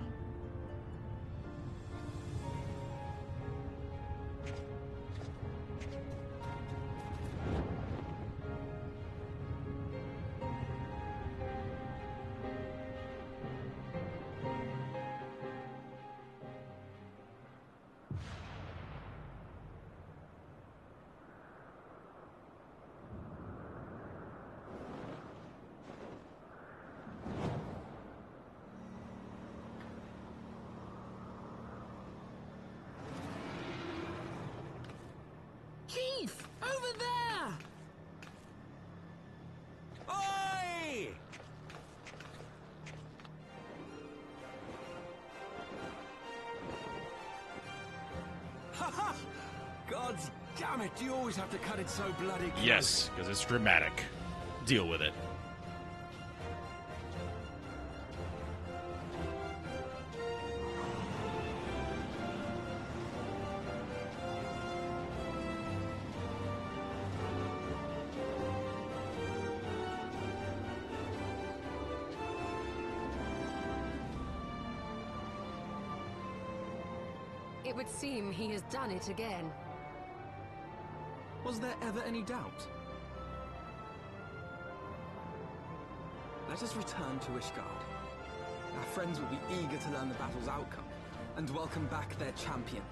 Chief! Over there! Oi! Haha! God damn it, do you always have to cut it so bloody close? Yes, because it's dramatic. Deal with it. It would seem he has done it again. Was there ever any doubt? Let us return to Ishgard. Our friends will be eager to learn the battle's outcome, and welcome back their champion.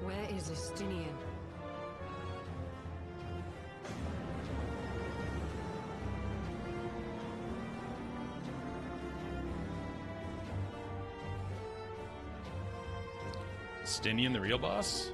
Where is Estinian? Stinian, the real boss?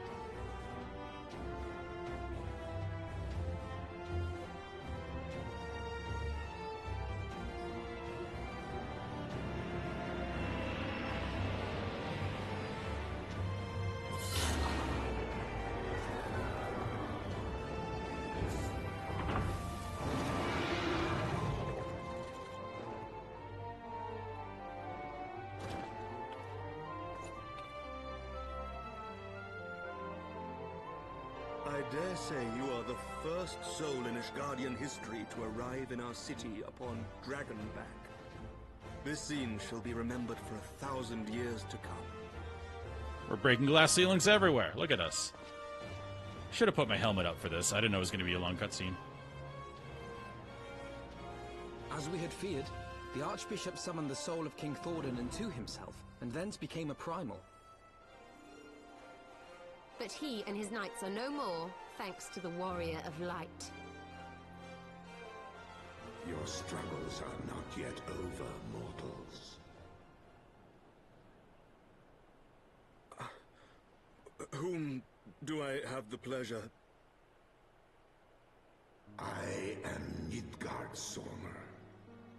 I dare say you are the first soul in Ishgardian history to arrive in our city upon Dragonback. This scene shall be remembered for 1,000 years to come. We're breaking glass ceilings everywhere. Look at us. Should have put my helmet up for this. I didn't know it was going to be a long cutscene. As we had feared, the Archbishop summoned the soul of King Thordan into himself, and thence became a primal. But he and his knights are no more, thanks to the Warrior of Light. Your struggles are not yet over, mortals. Whom do I have the pleasure? I am Midgardsormr.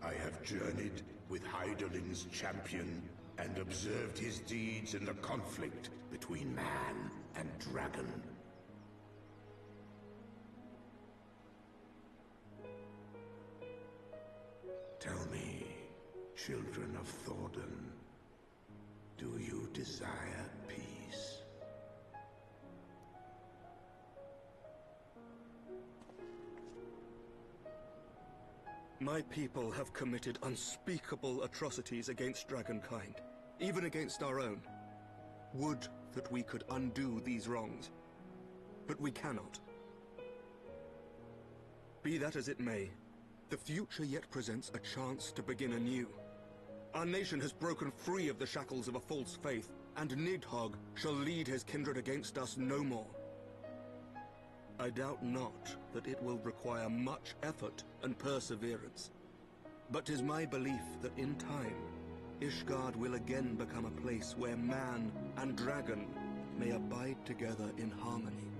I have journeyed with Hydaelyn's champion and observed his deeds in the conflict between man and dragon. Tell me, children of Thordan, do you desire peace? My people have committed unspeakable atrocities against dragonkind, even against our own. Would that we could undo these wrongs, but we cannot. Be that as it may, the future yet presents a chance to begin anew. Our nation has broken free of the shackles of a false faith, and Nidhogg shall lead his kindred against us no more. I doubt not that it will require much effort and perseverance, but 'tis my belief that in time, Ishgard will again become a place where man and dragon may abide together in harmony.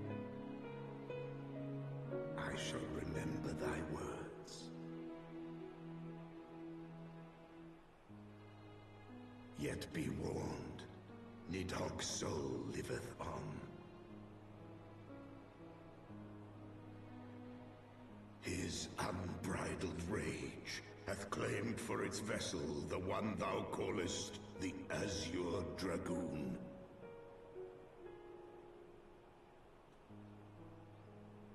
I shall remember thy words. Yet be warned, Nidhogg's soul liveth on. His unbridled rage hath claimed for its vessel the one thou callest the Azure Dragoon.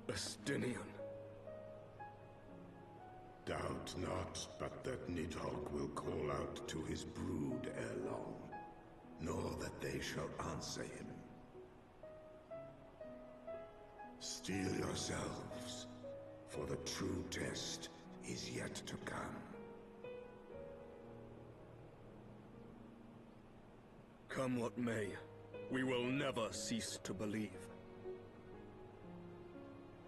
Estinian. Doubt not, but that Nidhogg will call out to his brood ere long, nor that they shall answer him. Steel yourselves, for the true test is yet to come. Come what may, we will never cease to believe.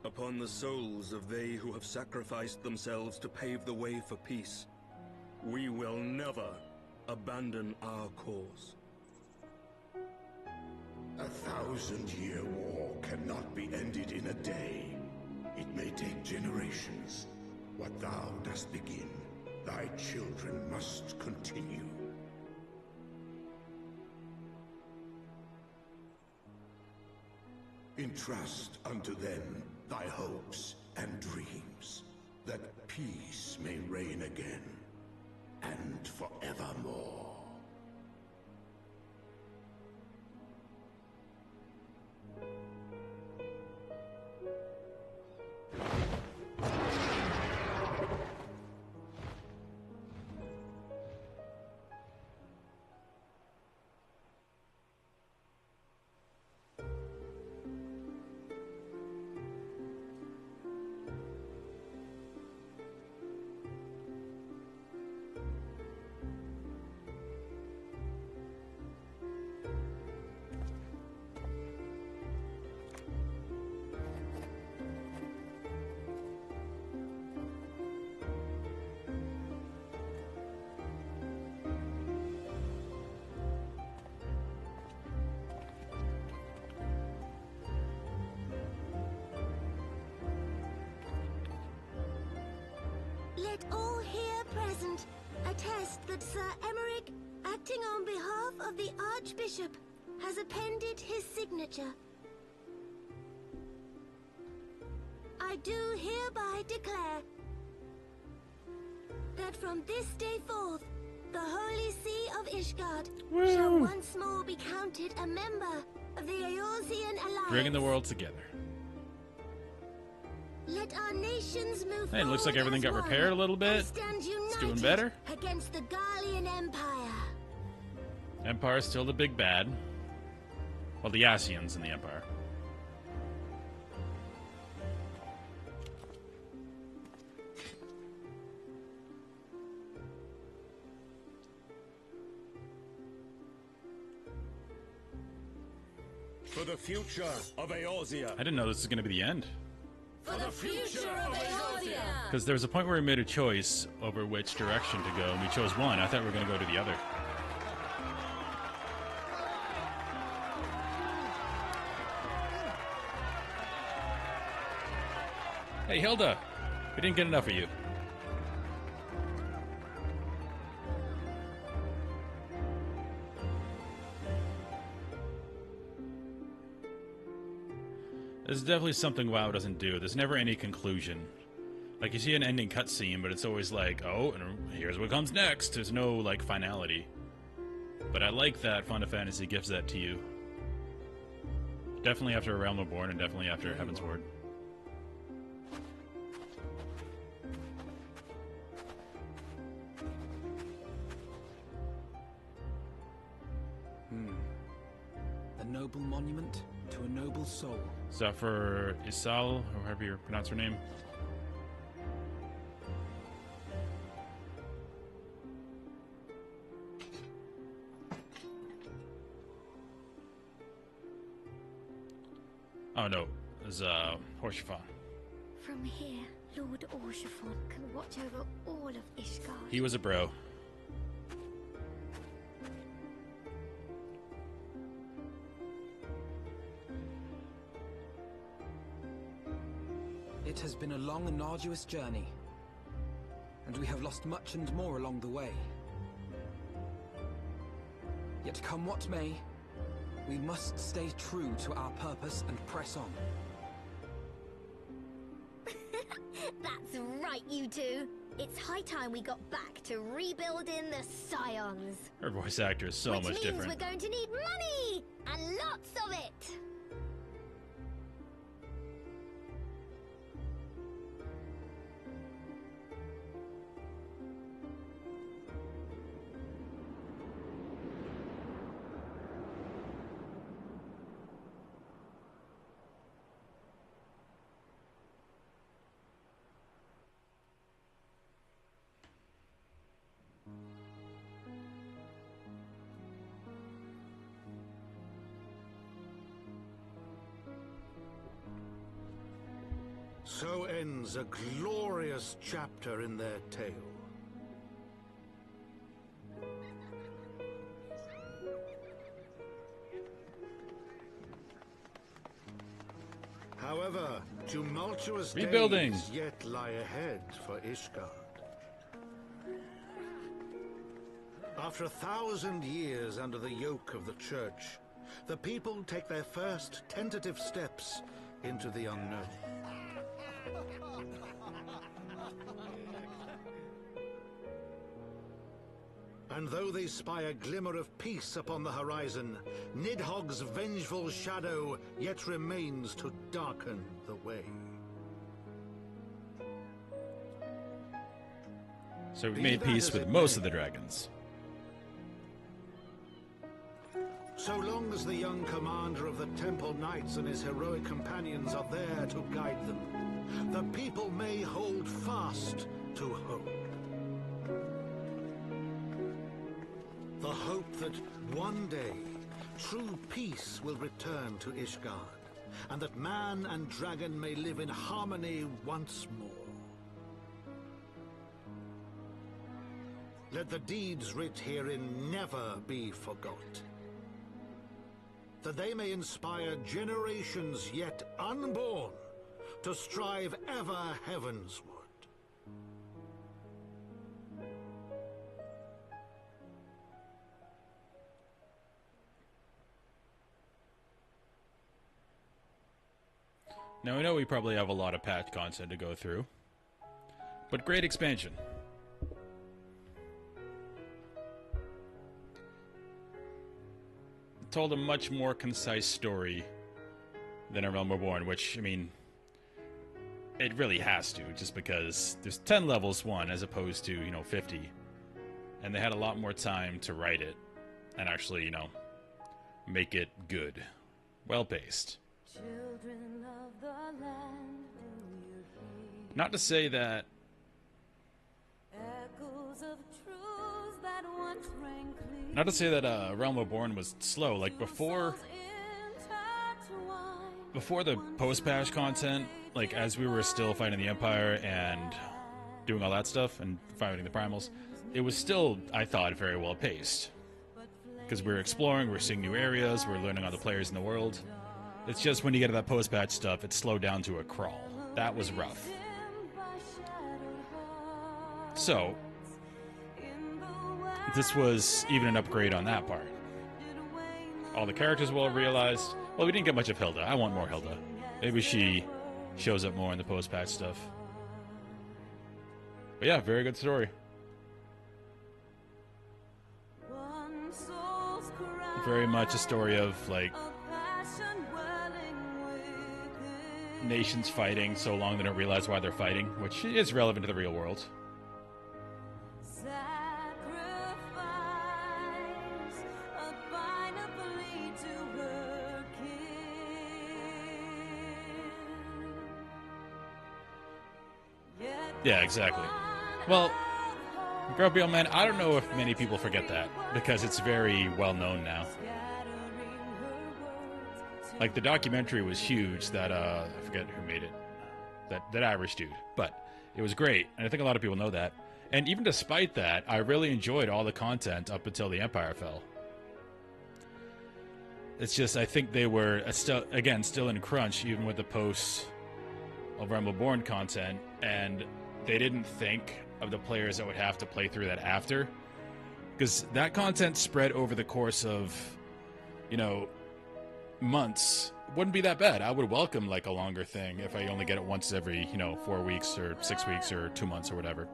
Upon the souls of they who have sacrificed themselves to pave the way for peace, we will never abandon our cause. 1,000-year war cannot be ended in a day. It may take generations. What thou dost begin, thy children must continue. Entrust unto them thy hopes and dreams, that peace may reign again, and forevermore. Let all here present attest that Sir Emmerich, acting on behalf of the Archbishop, has appended his signature. I do hereby declare that from this day forth, the Holy See of Ishgard shall once more be counted a member of the Eorzean Alliance. Bringing the world together. Let our nations move Hey, it looks like everything got repaired a little bit. It's doing better. Against the Garlean Empire. Empire's still the big bad. Well, the Asians in the Empire. For the future of Eorzea. I didn't know this was going to be the end. For the future of Eorzea! Because there was a point where we made a choice over which direction to go, and we chose one. I thought we were going to go to the other. Hey, Hilda! We didn't get enough of you. This is definitely something WoW doesn't do. There's never any conclusion. Like, you see an ending cutscene, but it's always like, oh, and here's what comes next. There's no, like, finality. But I like that Final Fantasy gives that to you. Definitely after A Realm Reborn, and definitely after Heavensward. A noble monument to a noble soul. Is that for Isal, or however you pronounce her name? Oh no, it's Horsefon. From here, Lord Orshafon can watch over all of Ishgard. He was a bro. It has been a long and arduous journey, and we have lost much and more along the way. Yet come what may, we must stay true to our purpose and press on. That's right, you two. It's high time we got back to rebuilding the Scions. Her voice actor is so much Which means different. we're going to need money! And lots of it! So ends a glorious chapter in their tale. However, tumultuous Rebuilding. days yet lie ahead for Ishgard. After 1,000 years under the yoke of the Church, the people take their first tentative steps into the unknown. And though they spy a glimmer of peace upon the horizon, Nidhogg's vengeful shadow yet remains to darken the way. So we made peace with most of the dragons. So long as the young commander of the Temple Knights and his heroic companions are there to guide them, the people may hold fast to hope. The hope that one day true peace will return to Ishgard, and that man and dragon may live in harmony once more. Let the deeds writ herein never be forgot, that they may inspire generations yet unborn to strive ever heavensward. Now, I know we probably have a lot of patch content to go through, but great expansion. It told a much more concise story than A Realm Reborn, which, I mean, it really has to, just because there's 10 levels, one, as opposed to, 50. And they had a lot more time to write it and actually, make it good. Well-paced. Children of the land, do you hear? Not to say that Echoes of truths that once rang clear. Not to say that Realm Reborn was slow. Like before the post-patch content, like as we were still fighting the Empire and doing all that stuff and fighting the Primals, it was still, I thought, very well paced. Because we were exploring, we were seeing new areas, we were learning all the players in the world. It's just when you get to that post-patch stuff, it slowed down to a crawl. That was rough. So, this was even an upgrade on that part. All the characters well realized. Well, we didn't get much of Hilda. I want more Hilda. Maybe she shows up more in the post-patch stuff. But yeah, very good story. Very much a story of, like, nations fighting so long they don't realize why they're fighting, which is relevant to the real world. Yeah, exactly. Well, Grumpy Old Man, I don't know if many people forget that, because it's very well known now. Like, the documentary was huge that, I forget who made it, that Irish dude, but it was great, and I think a lot of people know that. And even despite that, I really enjoyed all the content up until the Empire fell. It's just, I think they were, still in crunch, even with the post of Realm Reborn content, and they didn't think of the players that would have to play through that after. Because that content spread over the course of, months, wouldn't be that bad. I would welcome like a longer thing if I only get it once every, 4 weeks or 6 weeks or 2 months or whatever.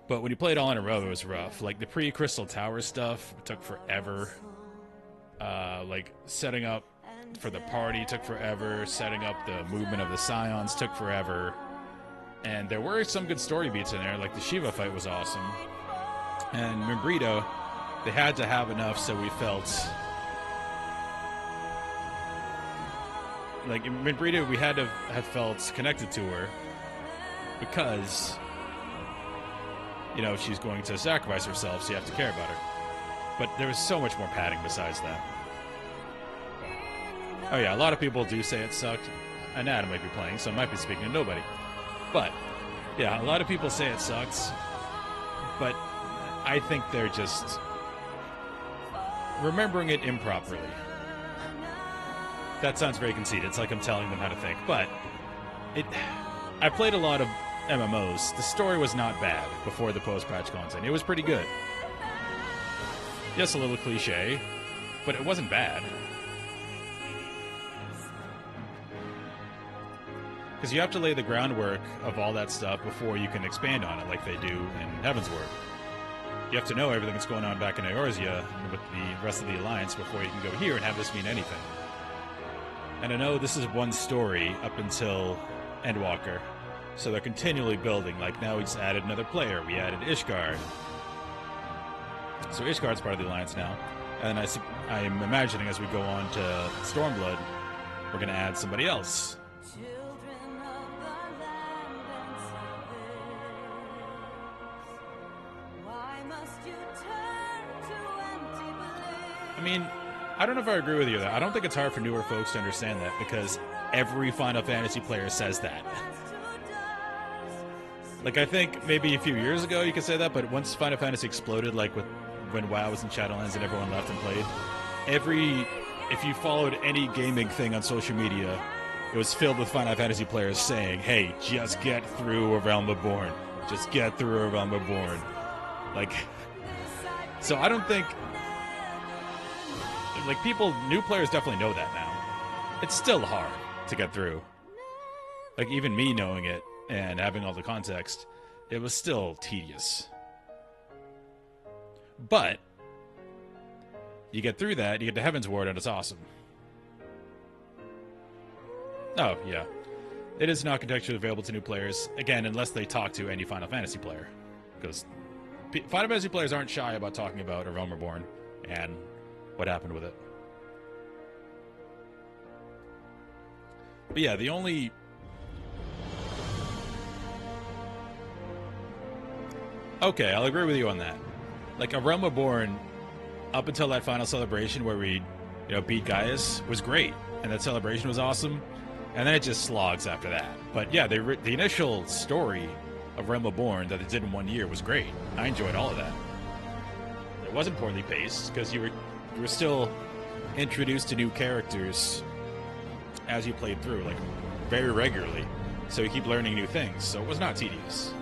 But when you play it all in a row, it was rough. Like the pre-Crystal Tower stuff took forever. Like setting up for the party took forever. Setting up the movement of the Scions took forever. And there were some good story beats in there. Like the Shiva fight was awesome. And Membrita, they had to have enough so we felt... Like, in Membrita, we had to have felt connected to her because, she's going to sacrifice herself, so you have to care about her. But there was so much more padding besides that. Oh yeah, a lot of people do say it sucked. And Adam might be playing, so I might be speaking to nobody. But, yeah, a lot of people say it sucks. But I think they're just remembering it improperly. That sounds very conceited. It's like I'm telling them how to think. But I played a lot of MMOs. The story was not bad before the post-patch content. It was pretty good. Yes, a little cliche, but it wasn't bad. Because you have to lay the groundwork of all that stuff before you can expand on it like they do in Heavensward. You have to know everything that's going on back in Eorzea with the rest of the Alliance before you can go here and have this mean anything. And I know this is one story up until Endwalker, so they're continually building. Like now we just added another player. We added Ishgard. So Ishgard's part of the Alliance now. And I'm imagining as we go on to Stormblood, we're going to add somebody else. I mean, I don't know if I agree with you, though. I don't think it's hard for newer folks to understand that, because every Final Fantasy player says that. Like, I think maybe a few years ago you could say that, but once Final Fantasy exploded, like when WoW was in Shadowlands and everyone left and played, if you followed any gaming thing on social media, it was filled with Final Fantasy players saying, hey, just get through A Realm Reborn. Just get through A Realm Reborn. Like, so I don't think... Like, new players definitely know that now. It's still hard to get through. Like, even me knowing it and having all the context, it was still tedious. But, you get through that, you get to Heavensward, and it's awesome. Oh, yeah. It is not contextually available to new players, again, unless they talk to any Final Fantasy player. Because Final Fantasy players aren't shy about talking about A Realm Reborn and what happened with it. But yeah, the only... Okay, I'll agree with you on that. Like, A Realm Reborn, up until that final celebration where we, beat Gaius, was great. And that celebration was awesome. And then it just slogs after that. But yeah, the initial story of Realm Reborn that it did in 1 year was great. I enjoyed all of that. It wasn't poorly paced, because you were still introduced to new characters as you played through, like, very regularly. So you keep learning new things, so it was not tedious.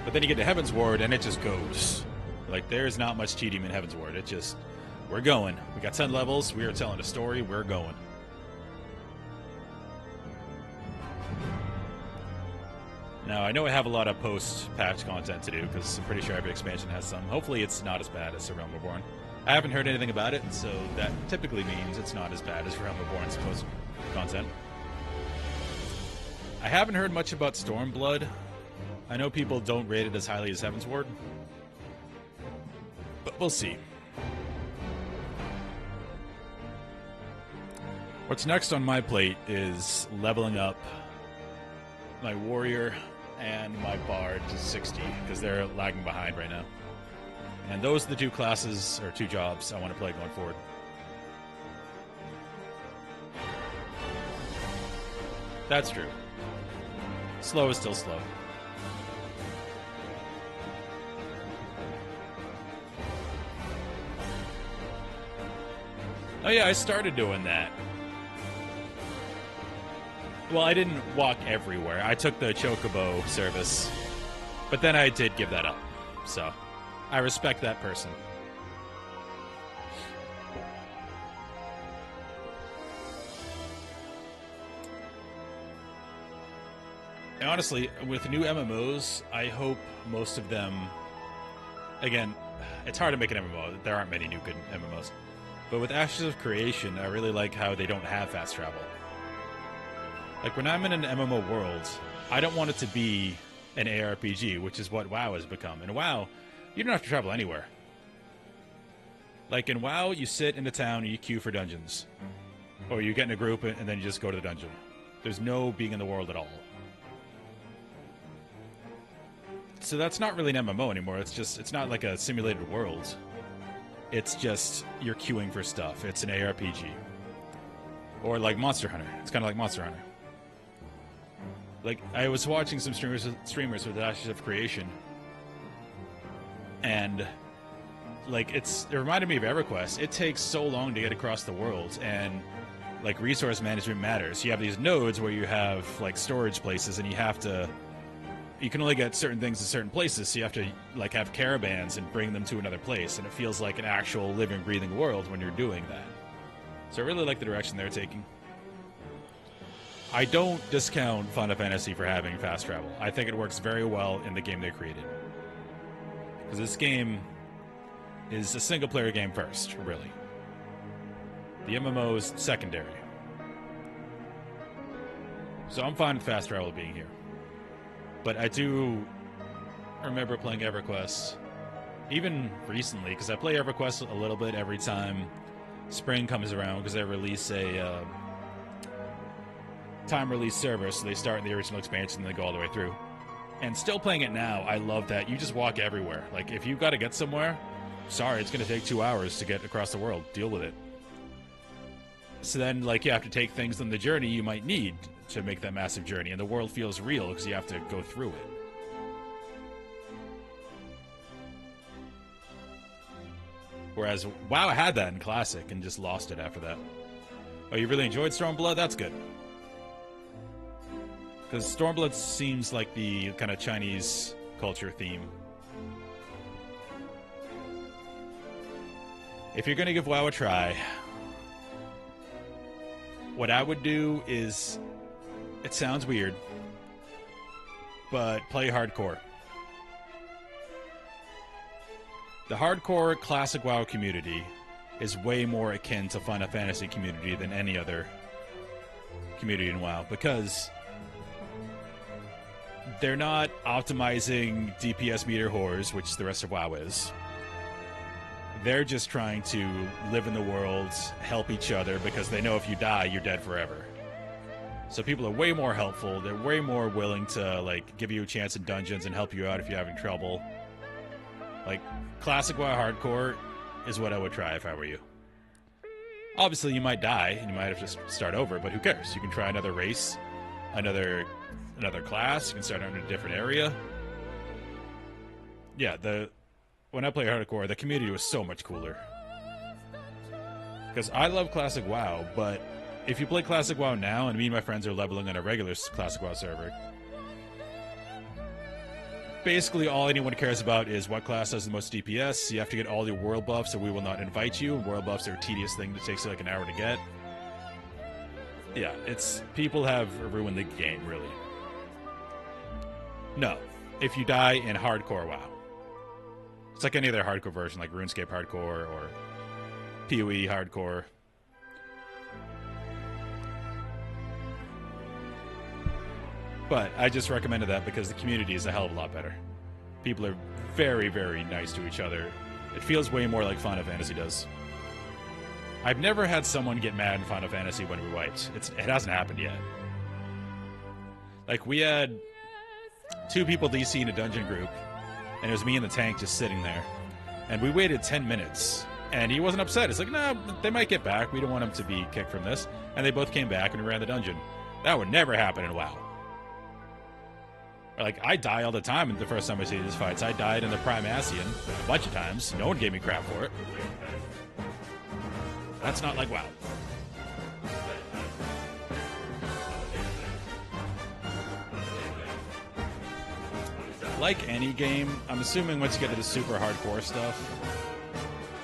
But then you get to Heavensward, and it just goes. Like, there's not much tedium in Heavensward. It just, we're going. We got 10 levels, we are telling a story, we're going. Now, I know I have a lot of post-patch content to do, because I'm pretty sure every expansion has some. Hopefully it's not as bad as A Realm Reborn. I haven't heard anything about it, and so that typically means it's not as bad as Realm Reborn's post-content. I haven't heard much about Stormblood. I know people don't rate it as highly as Heavensward, but we'll see. What's next on my plate is leveling up my warrior and my bard to 60, because they're lagging behind right now. And those are the two classes, or two jobs, I want to play going forward. That's true. Slow is still slow. Oh yeah, I started doing that. Well, I didn't walk everywhere. I took the Chocobo service, but then I did give that up. So, I respect that person. And honestly, with new MMOs, I hope most of them... Again, it's hard to make an MMO. There aren't many new good MMOs. But with Ashes of Creation, I really like how they don't have fast travel. Like, when I'm in an MMO world, I don't want it to be an ARPG, which is what WoW has become. In WoW, you don't have to travel anywhere. Like, in WoW, you sit in the town and you queue for dungeons. Or you get in a group and then you just go to the dungeon. There's no being in the world at all. So that's not really an MMO anymore. It's not like a simulated world. It's just you're queuing for stuff. It's an ARPG. Or like Monster Hunter. It's kind of like Monster Hunter. Like, I was watching some streamers with Ashes of Creation. And, like, it reminded me of EverQuest. It takes so long to get across the world. And, like, resource management matters. You have these nodes where you have, like, storage places. And you can only get certain things in certain places, so you have to, like, have caravans and bring them to another place, and it feels like an actual living, breathing world when you're doing that. So I really like the direction they're taking. I don't discount Final Fantasy for having fast travel. I think it works very well in the game they created. Because this game is a single-player game first, really. The MMO is secondary. So I'm fine with fast travel being here. But I do remember playing EverQuest, even recently, because I play EverQuest a little bit every time spring comes around, because they release a time-release server, so they start in the original expansion and they go all the way through. And still playing it now, I love that you just walk everywhere. Like, if you've got to get somewhere, sorry, it's going to take 2 hours to get across the world. Deal with it. So then, like, you have to take things on the journey you might need to make that massive journey, and the world feels real because you have to go through it. Whereas WoW had that in Classic and just lost it after that. Oh, you really enjoyed Stormblood? That's good. Because Stormblood seems like the kind of Chinese culture theme. If you're going to give WoW a try, what I would do is... It sounds weird, but play hardcore. The hardcore classic WoW community is way more akin to Final Fantasy community than any other community in WoW, because they're not optimizing DPS meter whores, which the rest of WoW is. They're just trying to live in the world, help each other, because they know if you die, you're dead forever. So people are way more helpful. They're way more willing to, like, give you a chance in dungeons and help you out if you're having trouble. Like, classic WoW hardcore is what I would try if I were you. Obviously, you might die, and you might have to start over, but who cares? You can try another race, another class. You can start in a different area. Yeah, when I played hardcore, the community was so much cooler. Because I love classic WoW, but if you play classic WoW now, and me and my friends are leveling on a regular classic WoW server, basically all anyone cares about is what class has the most DPS. You have to get all the world buffs, or we will not invite you. World buffs are a tedious thing that takes like an hour to get. Yeah, people have ruined the game, really. No, if you die in hardcore WoW. It's like any other hardcore version, like RuneScape hardcore or PoE hardcore. But I just recommended that because the community is a hell of a lot better. People are very, very nice to each other. It feels way more like Final Fantasy does. I've never had someone get mad in Final Fantasy when we wiped. It hasn't happened yet. Like, we had 2 people DC in a dungeon group, and it was me and the tank just sitting there. And we waited 10 minutes, and he wasn't upset. It's like, no, they might get back. We don't want them to be kicked from this. And they both came back and we ran the dungeon. That would never happen in WoW. Like, I die all the time the first time I see these fights. I died in the Primacian a bunch of times. No one gave me crap for it. That's not like WoW. Like any game, I'm assuming once you get to the super hardcore stuff,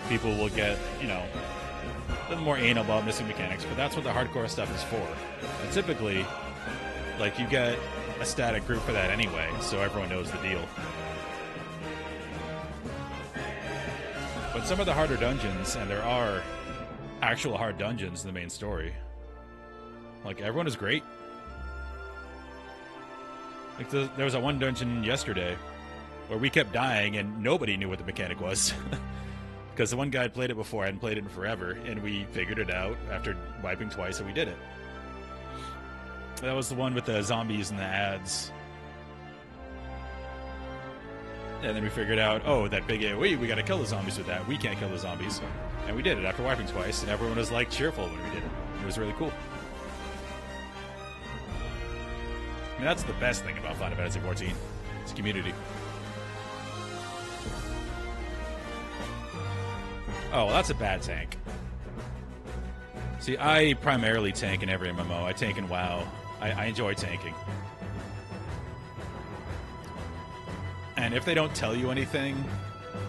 people will get, a little more anal about missing mechanics, but that's what the hardcore stuff is for. And typically, like, you get a static group for that anyway, so everyone knows the deal. But some of the harder dungeons, and there are actual hard dungeons in the main story, like, everyone is great. Like, there was a one dungeon yesterday where we kept dying and nobody knew what the mechanic was. Because the one guy had played it before, I hadn't played it in forever, and we figured it out after wiping twice, and we did it. That was the one with the zombies and the ads. And then we figured out, oh, that big AoE, we gotta kill the zombies with that. We can't kill the zombies. And we did it after wiping twice, and everyone was, like, cheerful when we did it. It was really cool. I mean, that's the best thing about Final Fantasy XIV. It's community. Oh, well, that's a bad tank. See, I primarily tank in every MMO. I tank in WoW. I enjoy tanking. And if they don't tell you anything,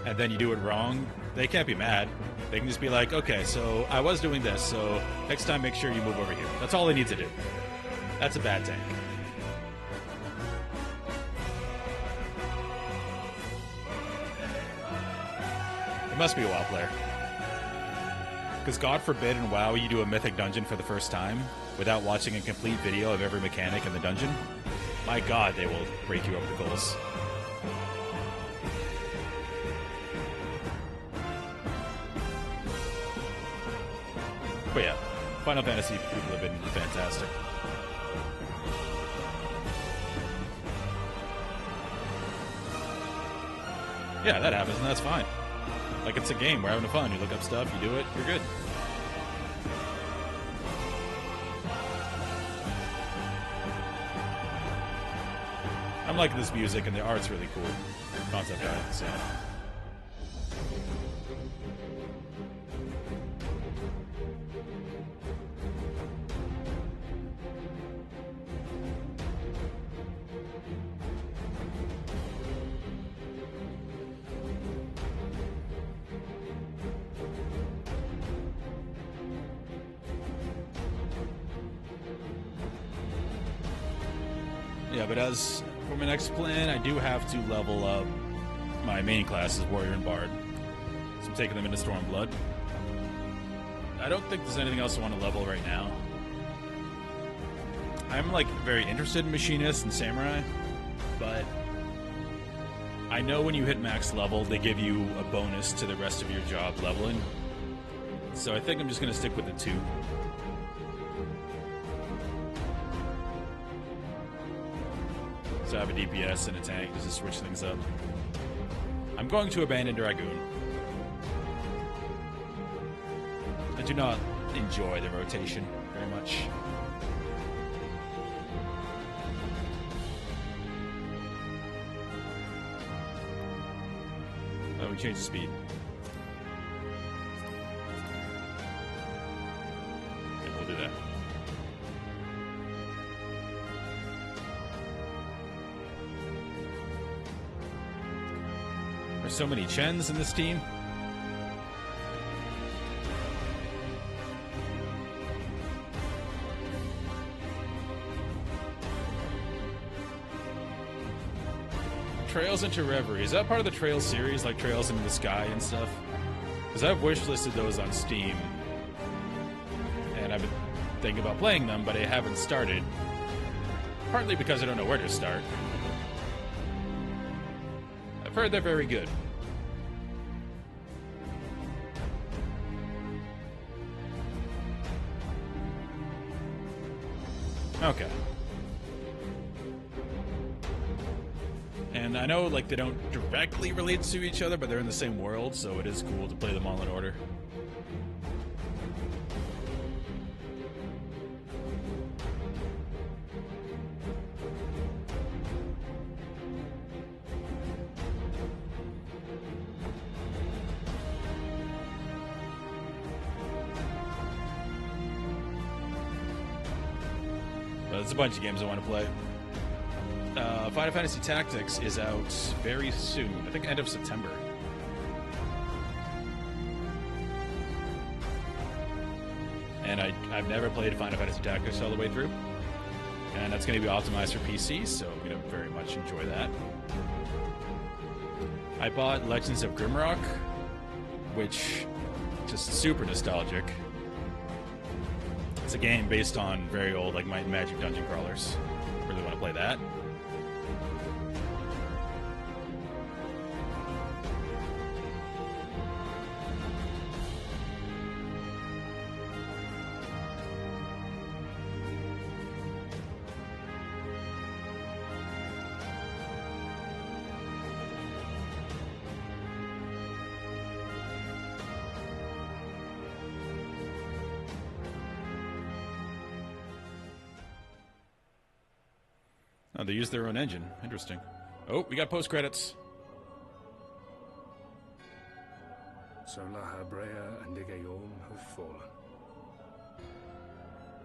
and then you do it wrong, they can't be mad. They can just be like, okay, so I was doing this, so next time make sure you move over here. That's all they need to do. That's a bad tank. It must be a WoW player. Because God forbid in WoW you do a mythic dungeon for the first time without watching a complete video of every mechanic in the dungeon. My God, they will break you over the coals. But yeah, Final Fantasy people have been fantastic. Yeah, that happens, and that's fine. Like, it's a game, we're having fun. You look up stuff, you do it, you're good. I'm liking this music, and the art's really cool. Concept art, so. Yeah, but as for my next plan, I do have to level up my main classes, Warrior and Bard. So I'm taking them into Stormblood. I don't think there's anything else I want to level right now. I'm, like, very interested in Machinist and Samurai, but I know when you hit max level, they give you a bonus to the rest of your job leveling. So I think I'm just going to stick with the two. So I have a DPS and a tank just to switch things up. I'm going to abandon Dragoon. I do not enjoy the rotation very much. Oh, we changed the speed. Yeah, we'll do that. There's so many Chens in this team. Trails into Reverie. Is that part of the Trails series, like Trails into the Sky and stuff? Because I've wishlisted those on Steam. And I've been thinking about playing them, but I haven't started. Partly because I don't know where to start. I've heard they're very good. Okay. And I know, like, they don't directly relate to each other, but they're in the same world, so it is cool to play them all in order. There's a bunch of games I want to play. Final Fantasy Tactics is out very soon. I think end of September. And I've never played Final Fantasy Tactics all the way through. And that's going to be optimized for PC, so I'm going to very much enjoy that. I bought Legends of Grimrock, which just super nostalgic. It's a game based on very old, like, Might and Magic dungeon crawlers. Really want to play that. Oh, they use their own engine. Interesting. Oh, we got post-credits. So Lahabrea and Igaeorm have fallen.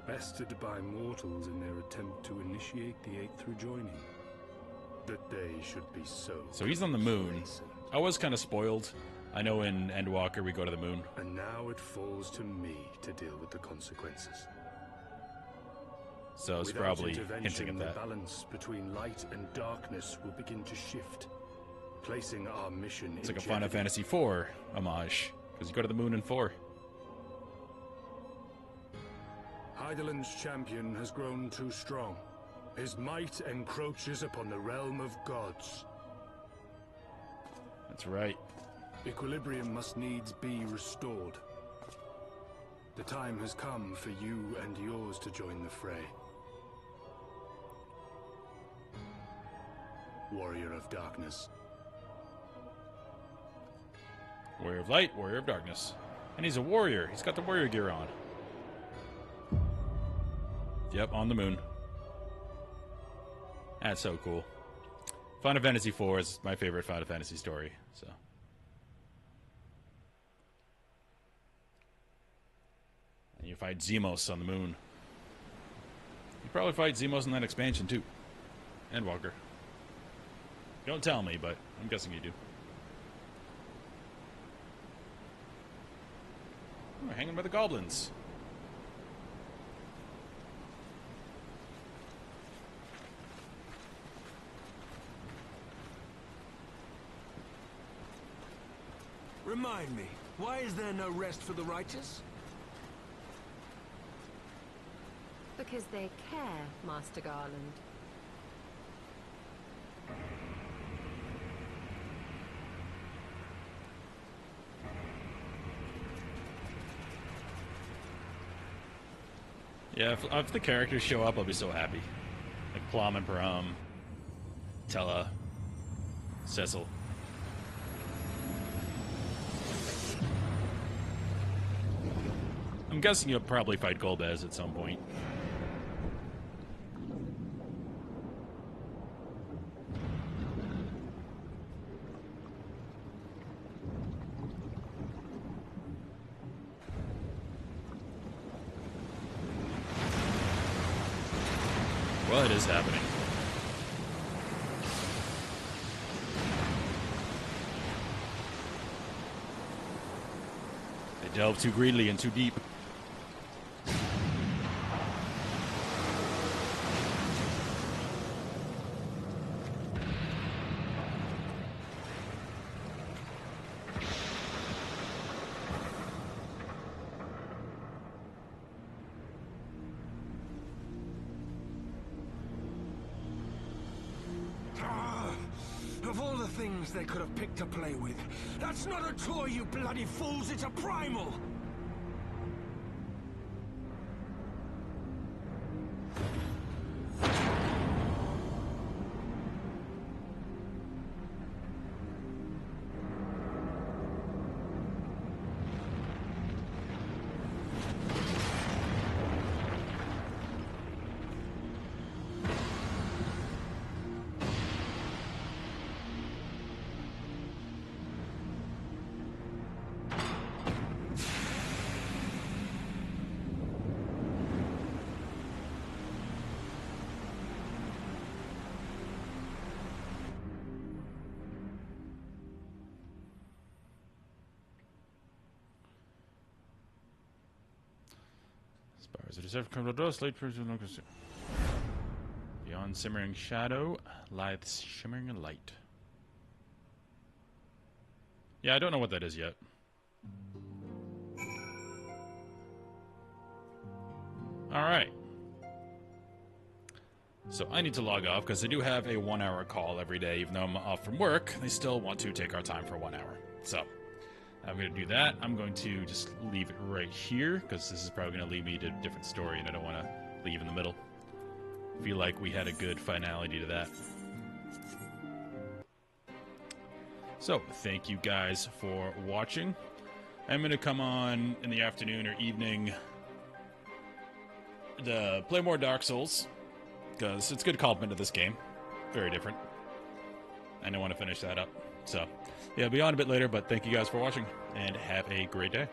Bested by mortals in their attempt to initiate the Eighth rejoining. The day should be so. So he's on the moon. I was kind of spoiled. I know in Endwalker we go to the moon. And now it falls to me to deal with the consequences. So it's Without probably hinting intervention, at that. The balance between light and darkness will begin to shift, placing our mission It's in like a Final jeopardy. Fantasy IV homage, because you go to the moon in 4. Hydaelyn's champion has grown too strong. His might encroaches upon the realm of gods. That's right. Equilibrium must needs be restored. The time has come for you and yours to join the fray. Warrior of Darkness. Warrior of Light, Warrior of Darkness. And he's a warrior. He's got the warrior gear on. Yep, on the moon. That's so cool. Final Fantasy IV is my favorite Final Fantasy story, so. And you fight Zemos on the moon. You probably fight Zemos in that expansion, too. And Walker. Don't tell me, but I'm guessing you do. Oh, we're hanging by the goblins. Remind me, why is there no rest for the righteous? Because they care, Master Garland. Yeah, if the characters show up, I'll be so happy. Like Plum and Param, Tella, Cecil. I'm guessing you'll probably fight Golbez at some point. What is happening? They delve too greedily and too deep. Of all the things they could have picked to play with, that's not a toy, you bloody fools, it's a primal! Spires that deserve to come to dust, late for democracy. Beyond Simmering Shadow lies shimmering light. Yeah, I don't know what that is yet. Alright. So I need to log off because I do have a 1 hour call every day. Even though I'm off from work, they still want to take our time for 1 hour. So I'm going to do that. I'm going to just leave it right here because this is probably going to lead me to a different story and I don't want to leave in the middle. I feel like we had a good finality to that. So thank you guys for watching. I'm going to come on in the afternoon or evening to play more Dark Souls, because it's a good compliment to this game. Very different. And I want to finish that up. So, yeah, I'll be on a bit later, but thank you guys for watching, and have a great day.